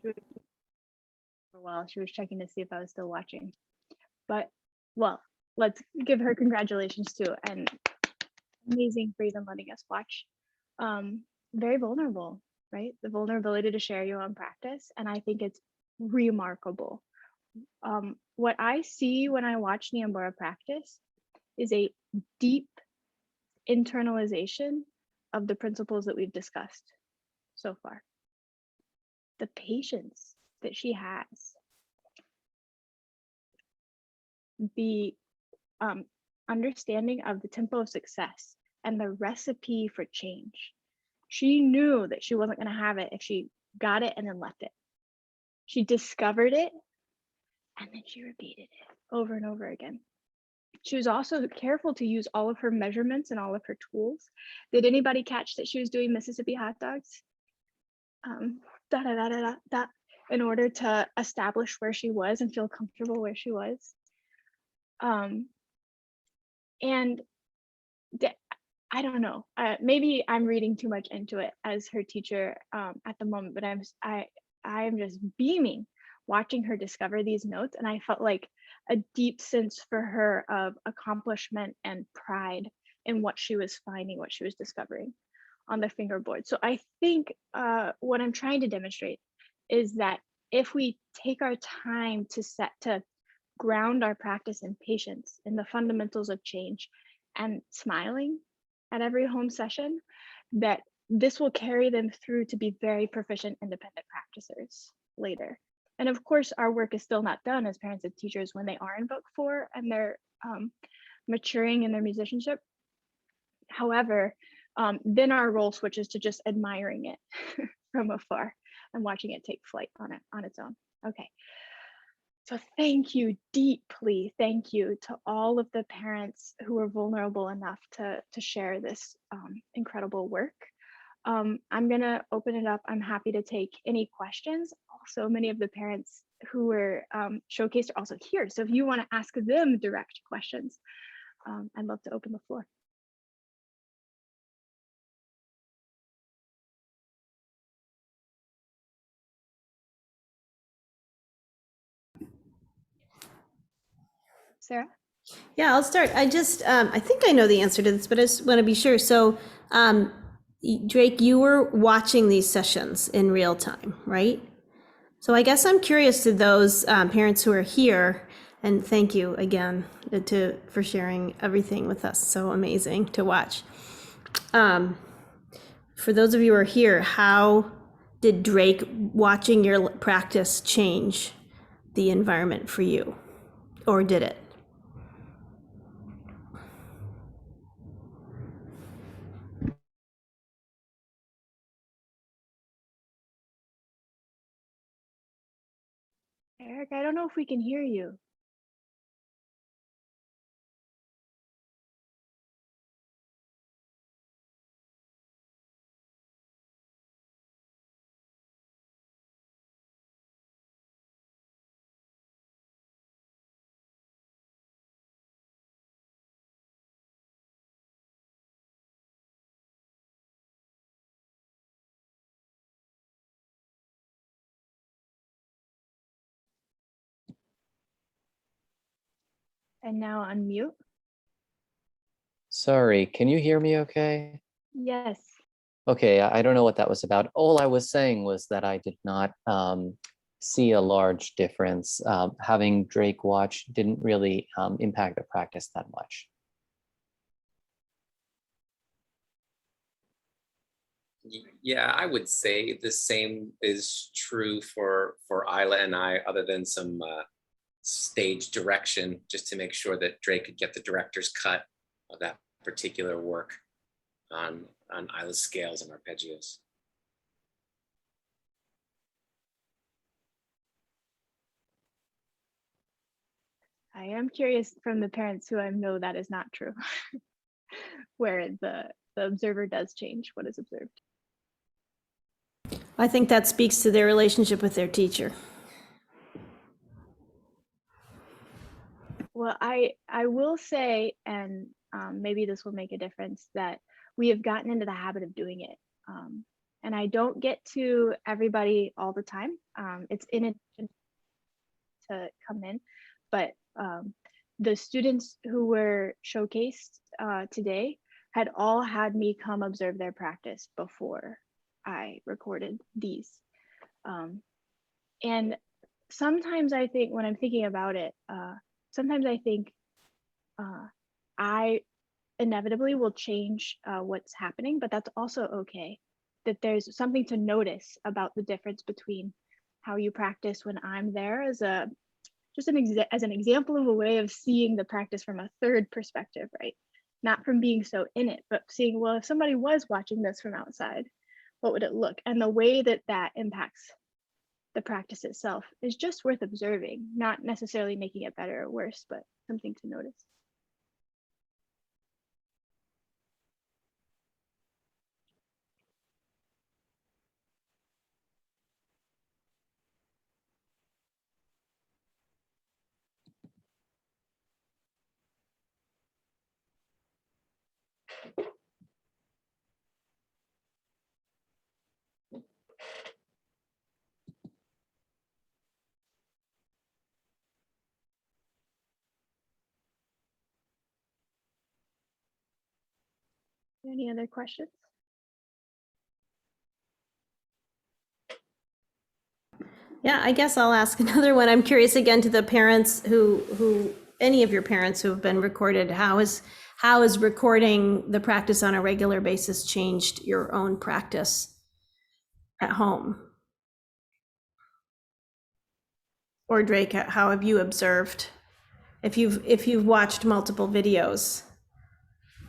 She was, for a while, she was checking to see if I was still watching. But, well, let's give her congratulations too. And amazing for even letting us watch. Very vulnerable, right? The vulnerability to share your own practice. And I think it's remarkable. What I see when I watch Nyambura practice is a deep internalization of the principles that we've discussed so far. The patience that she has, the understanding of the tempo of success and the recipe for change. She knew that she wasn't going to have it if she got it and then left it. She discovered it and then she repeated it over and over again. She was also careful to use all of her measurements and all of her tools. Did anybody catch that she was doing Mississippi hot dogs? In order to establish where she was and feel comfortable where she was. And I don't know, maybe I'm reading too much into it as her teacher at the moment, but I'm just beaming watching her discover these notes. And I felt like a deep sense for her of accomplishment and pride in what she was finding, what she was discovering on the fingerboard. So I think what I'm trying to demonstrate is that if we take our time to ground our practice in patience, in the fundamentals of change, and smiling at every home session, that this will carry them through to be very proficient independent practicers later. And of course, our work is still not done as parents and teachers when they are in book 4 and they're maturing in their musicianship. However, then our role switches to just admiring it from afar and watching it take flight on its own. Okay. So thank you deeply. Thank you to all of the parents who were vulnerable enough to share this incredible work. I'm gonna open it up. I'm happy to take any questions. Also, many of the parents who were showcased are also here. So if you wanna ask them direct questions, I'd love to open the floor. Sarah? Yeah, I'll start. I just, I think I know the answer to this, but I just want to be sure. So, Drake, you were watching these sessions in real time, right? So I guess I'm curious to those parents who are here, and thank you again for sharing everything with us. So amazing to watch. For those of you who are here, how did Drake watching your practice change the environment for you, or did it? Eric, I don't know if we can hear you. And now unmute. Sorry, can you hear me okay? Yes. Okay, I don't know what that was about. All I was saying was that I did not see a large difference. Having Drake watch didn't really impact the practice that much. Yeah, I would say the same is true for Isla and I, other than some stage direction, just to make sure that Drake could get the director's cut of that particular work on Isla's scales and arpeggios. I am curious from the parents who I know that is not true, where the observer does change what is observed. I think that speaks to their relationship with their teacher. Well, I will say, and maybe this will make a difference, that we have gotten into the habit of doing it. and I don't get to everybody all the time. It's in to come in, but the students who were showcased today had all had me come observe their practice before I recorded these. And sometimes I think, when I'm thinking about it, sometimes I think I inevitably will change what's happening, but that's also okay. That there's something to notice about the difference between how you practice when I'm there as an example of a way of seeing the practice from a third perspective, right? Not from being so in it, but seeing, well, if somebody was watching this from outside, what would it look? And the way that that impacts the practice itself is just worth observing, not necessarily making it better or worse, but something to notice. Any other questions? Yeah, I guess I'll ask another one. I'm curious again to the parents who any of your parents who have been recorded, how is recording the practice on a regular basis changed your own practice at home? Or Drake, how have you observed? If you've watched multiple videos,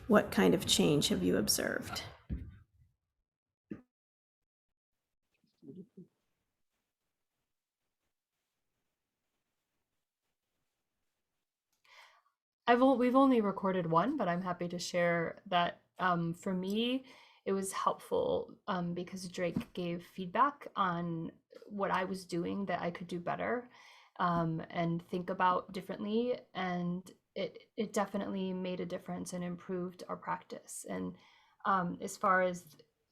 what kind of change have you observed? We've only recorded one, but I'm happy to share that for me, it was helpful because Drake gave feedback on what I was doing that I could do better and think about differently. And it definitely made a difference and improved our practice. And as far as,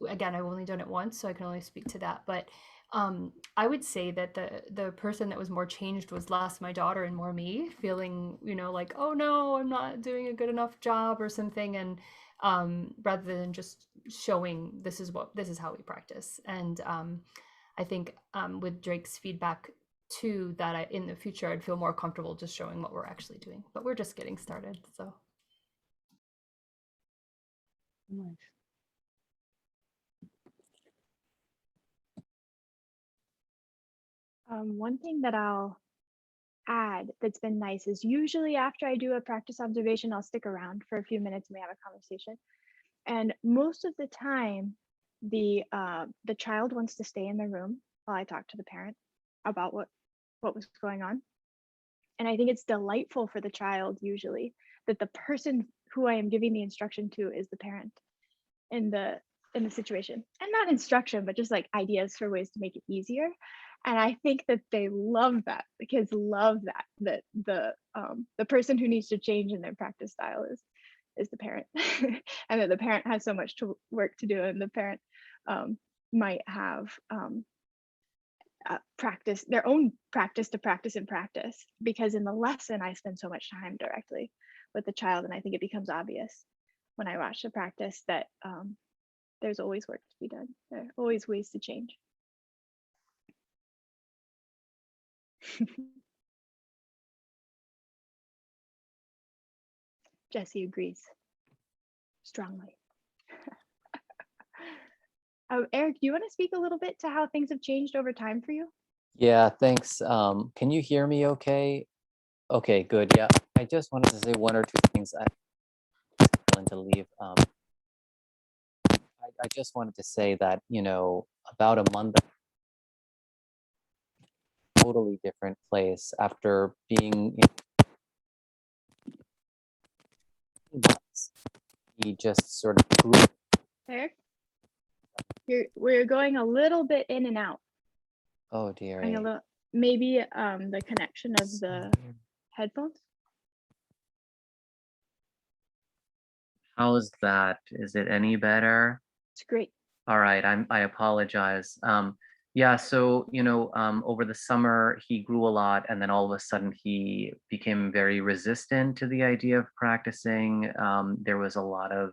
again, I've only done it once, so I can only speak to that. But I would say that the person that was more changed was less my daughter and more me, feeling, like, oh no, I'm not doing a good enough job or something. And rather than just showing this is how we practice. And I think with Drake's feedback too, that in the future I'd feel more comfortable just showing what we're actually doing. But we're just getting started, so. Nice. One thing that I'll add that's been nice is usually after I do a practice observation, I'll stick around for a few minutes and we have a conversation. And most of the time, the child wants to stay in the room while I talk to the parent about what was going on. And I think it's delightful for the child usually that the person who I am giving the instruction to is the parent in the situation, and not instruction, but just like ideas for ways to make it easier. And I think that they love that. The kids love that the person who needs to change in their practice style is the parent, and that the parent has so much work to do, and the parent might have their own practice to practice in practice, because in the lesson I spend so much time directly with the child, and I think it becomes obvious when I watch the practice that there's always work to be done. There are always ways to change. Jesse agrees strongly. Eric, do you want to speak a little bit to how things have changed over time for you? Yeah, thanks. Can you hear me okay? Okay, good. Yeah, I just wanted to say one or two things. I'm willing to leave. I just wanted to say that, about a month, totally different place after being months. He just sort of grew. Eric, we're going a little bit in and out. Oh dear. Maybe the connection of the headphones. How's that? Is it any better? It's great. All right, I apologize. Yeah, so over the summer he grew a lot, and then all of a sudden he became very resistant to the idea of practicing. There was a lot of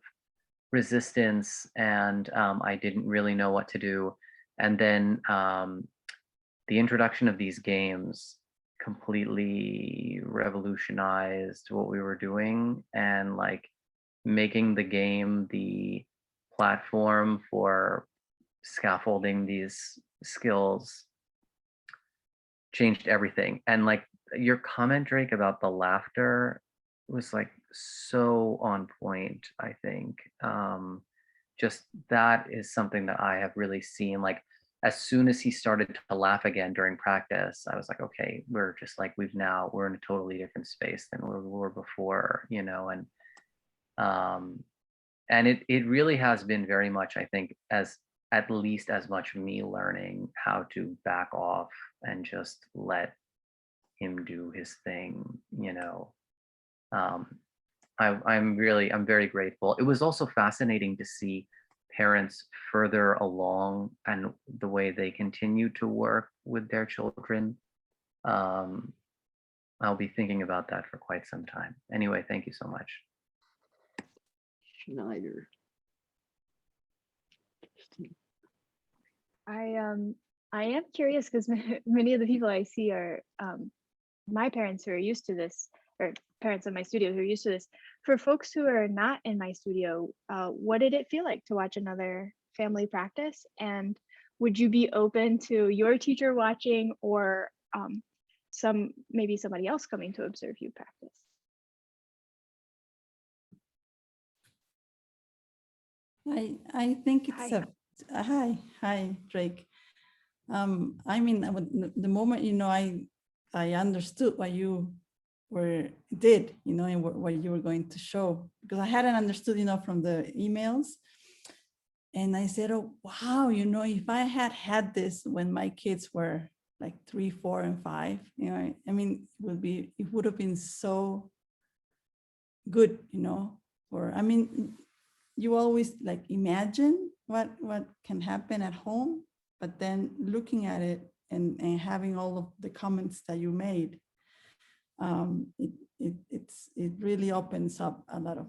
resistance, and I didn't really know what to do. And then the introduction of these games completely revolutionized what we were doing, and like making the game the platform for scaffolding these skills changed everything. And like your comment, Drake, about the laughter was like so on point, I think. Just that is something that I have really seen. Like as soon as he started to laugh again during practice, I was like, okay, we're just like we're in a totally different space than we were before, and it really has been very much, I think, as at least as much me learning how to back off and just let him do his thing. Um, I'm very grateful. It was also fascinating to see parents further along and the way they continue to work with their children. I'll be thinking about that for quite some time. Anyway, thank you so much. Schneider. I am curious because many of the people I see are my parents who are used to this, or parents in my studio who are used to this. For folks who are not in my studio, what did it feel like to watch another family practice? And would you be open to your teacher watching, or maybe somebody else coming to observe you practice? I think it's hi Drake. I mean, the moment I understood what you did, and what you were going to show, because I hadn't understood, from the emails, and I said, oh wow, if I had this when my kids were like 3, 4, and 5, I mean, it would have been so good, or I mean, you always like imagine what can happen at home, but then looking at it and having all of the comments that you made, it really opens up a lot of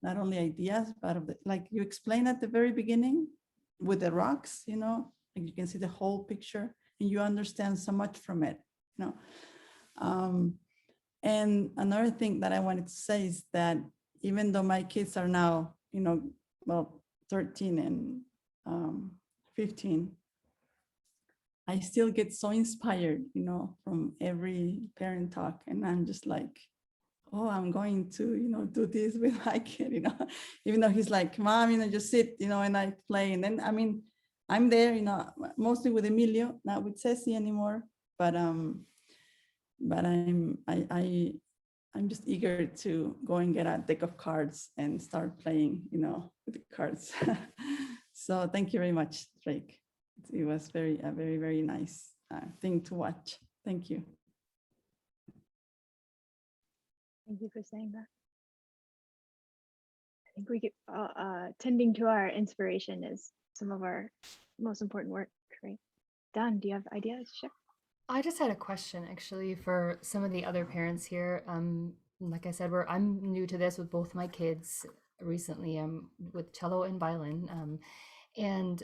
not only ideas, but like you explained at the very beginning with the rocks, like you can see the whole picture and you understand so much from it, and another thing that I wanted to say is that even though my kids are now, 13 and 15, I still get so inspired, from every parent talk. And I'm just like, oh, I'm going to, do this with my kid, even though he's like, Mom, just sit, and I play. And then, I mean, I'm there, mostly with Emilio, not with Ceci anymore, but I'm just eager to go and get a deck of cards and start playing, with the cards. So thank you very much, Drake. It was a very, very nice thing to watch. Thank you. Thank you for saying that. I think we get tending to our inspiration is some of our most important work, right? Don, do you have ideas? Sure. I just had a question actually for some of the other parents here. Like I said, I'm new to this with both my kids recently. I'm with cello and violin, and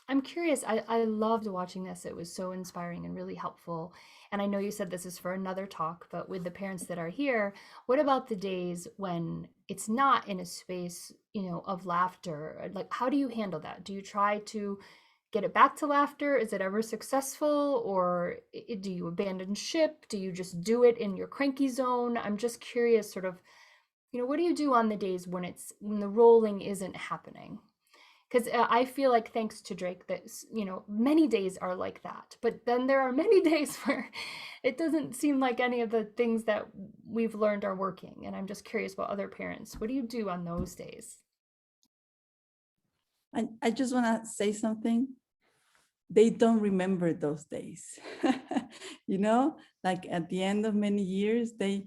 I'm curious. I loved watching this. It was so inspiring and really helpful. And I know you said this is for another talk, but with the parents that are here, what about the days when it's not in a space, of laughter? Like, how do you handle that? Do you try to get it back to laughter? Is it ever successful, or do you abandon ship? Do you just do it in your cranky zone? I'm just curious, sort of, what do you do on the days when the rolling isn't happening? Because I feel like, thanks to Drake, that many days are like that, but then there are many days where it doesn't seem like any of the things that we've learned are working. And I'm just curious about other parents. What do you do on those days? I just want to say something. They don't remember those days, like at the end of many years, they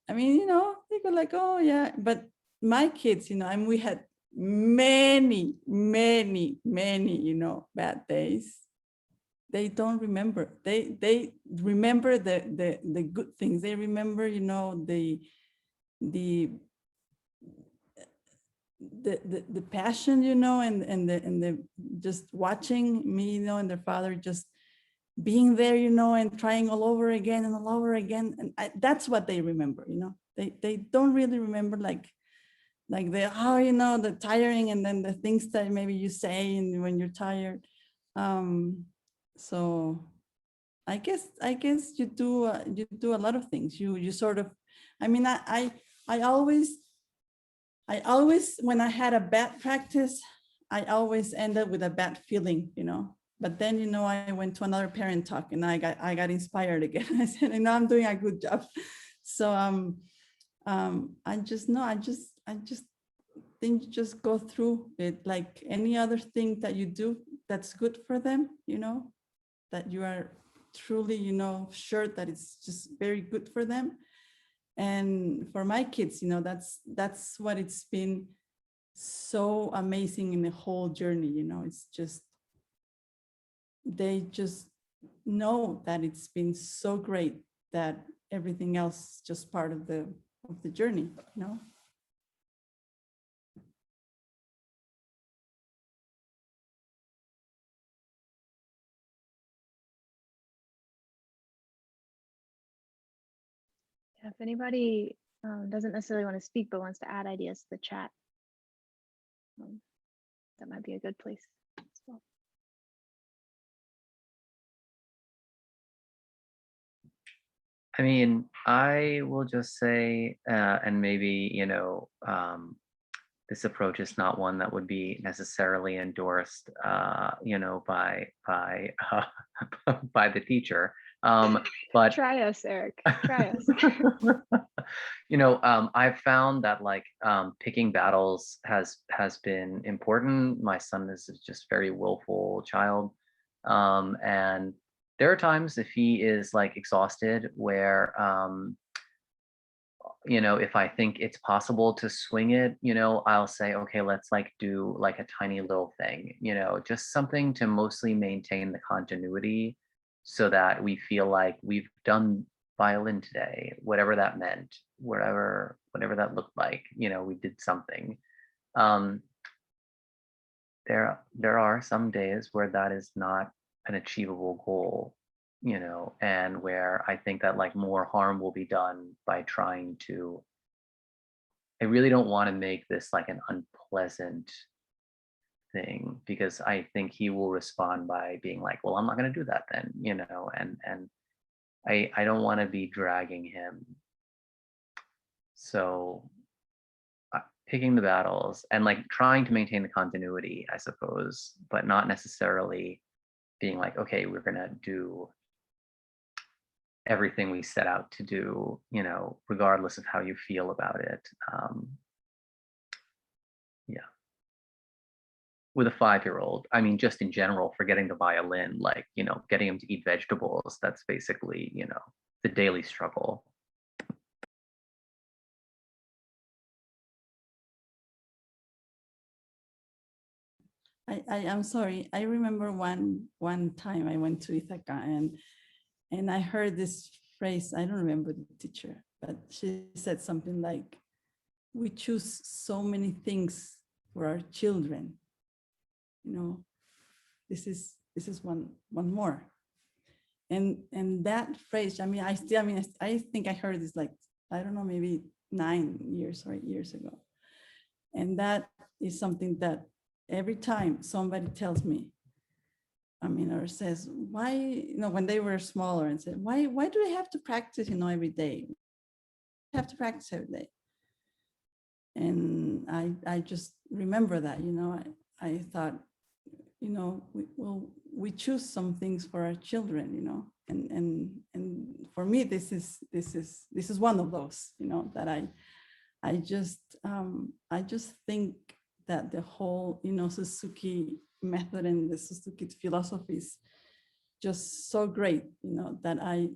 go like, oh yeah, but my kids, we had many, you know, bad days, they don't remember. They remember the good things. They remember, you know, the passion, you know, and the just watching me, you know, and their father just being there, you know, and trying all over again and all over again. And that's what they remember, you know. They don't really remember like the, oh, you know, the tiring and then the things that maybe you say and when you're tired. So I guess you do a lot of things. You sort of, I mean, I always when I had a bad practice, I always end up with a bad feeling, you know. But then, you know, I went to another parent talk and I got inspired again. I said, you know, I'm doing a good job. So I just think you just go through it like any other thing that you do that's good for them, you know, that you are truly, you know, sure that it's just very good for them. And for my kids, you know, that's what it's been so amazing in the whole journey, you know. It's just, they just know that it's been so great that everything else is just part of the journey, you know. If anybody doesn't necessarily want to speak but wants to add ideas to the chat, that might be a good place as well. I mean, I will just say, and maybe, you know, this approach is not one that would be necessarily endorsed, you know, by by the teacher. But try us, Eric. Try us. you know, I've found that like picking battles has been important. My son is just very willful child, and there are times if he is like exhausted where you know, if I think it's possible to swing it, you know, I'll say, okay, let's like do like a tiny little thing, you know, just something to mostly maintain the continuity so that we feel like we've done violin today, whatever that meant, whatever that looked like, you know, we did something. There are some days where that is not an achievable goal, you know, and where I think that like more harm will be done by trying to, I really don't want to make this like an unpleasant thing, because I think he will respond by being like, well, I'm not going to do that then, you know, and I don't want to be dragging him. So picking the battles and like trying to maintain the continuity, I suppose, but not necessarily being like, okay, we're going to do everything we set out to do, you know, regardless of how you feel about it. Yeah. With a 5-year-old, I mean, just in general, forgetting the violin, like, you know, getting him to eat vegetables, that's basically, you know, the daily struggle. I'm sorry. I remember one time I went to Ithaca and I heard this phrase. I don't remember the teacher, but she said something like, "We choose so many things for our children." You know, this is one more. And that phrase, I mean, I think I heard this like, I don't know, maybe 9 years or 8 years ago. And that is something that every time somebody tells me, I mean, or says, why, you know, when they were smaller and said, why do I have to practice, you know, every day? I have to practice every day. And I just remember that, you know, I thought, you know, we choose some things for our children, you know, and for me, this is one of those, you know, that I just think that the whole, you know, Suzuki method and the Suzuki philosophy is just so great, you know, that I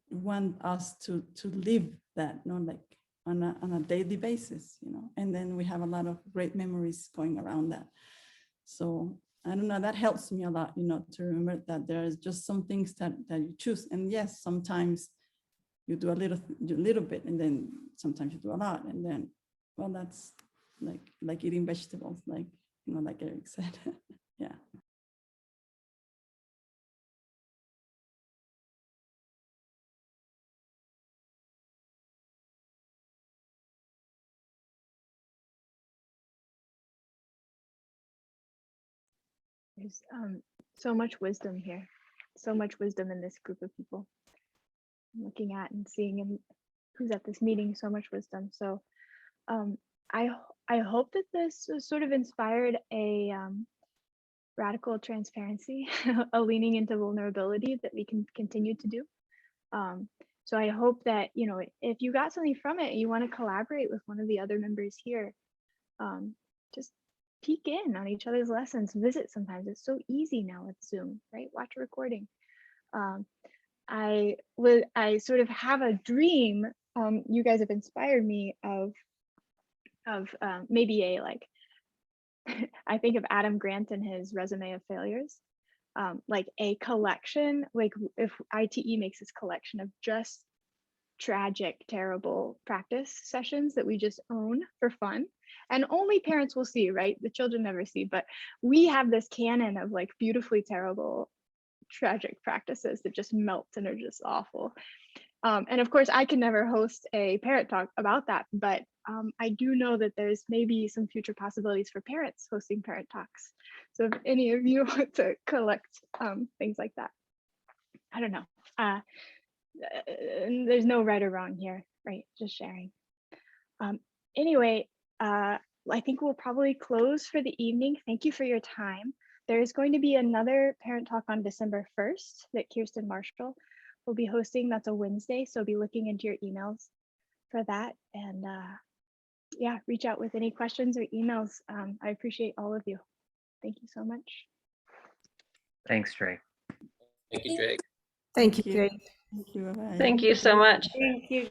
want us to live that, you know, like on a daily basis, you know, and then we have a lot of great memories going around that. So I don't know, that helps me a lot, you know, to remember that there's just some things that you choose. And yes, sometimes you do a little bit, and then sometimes you do a lot, and then, well, that's like eating vegetables, like, you know, like Eric said. Yeah. There's so much wisdom here, so much wisdom in this group of people. I'm looking at and seeing and who's at this meeting, so much wisdom. So I hope that this sort of inspired a radical transparency, a leaning into vulnerability that we can continue to do. So I hope that, you know, if you got something from it, you want to collaborate with one of the other members here, just peek in on each other's lessons, visit sometimes. It's so easy now with Zoom, right? Watch a recording. I sort of have a dream. You guys have inspired me of maybe a like, I think of Adam Grant and his resume of failures, like a collection, like if ITE makes this collection of just tragic, terrible practice sessions that we just own for fun. And only parents will see, right? The children never see, but we have this canon of like beautifully terrible, tragic practices that just melt and are just awful. And of course, I can never host a parent talk about that, but I do know that there's maybe some future possibilities for parents hosting parent talks. So if any of you want to collect things like that, I don't know. There's no right or wrong here, right? Just sharing. Anyway, I think we'll probably close for the evening. Thank you for your time. There is going to be another parent talk on December 1st that Kirsten Marshall will be hosting. That's a Wednesday, so be looking into your emails for that. And yeah, reach out with any questions or emails. I appreciate all of you. Thank you so much. Thanks, Drake. Thank you, Drake. Thank you, Drake. Thank you. Bye-bye. Thank you so much. Thank you.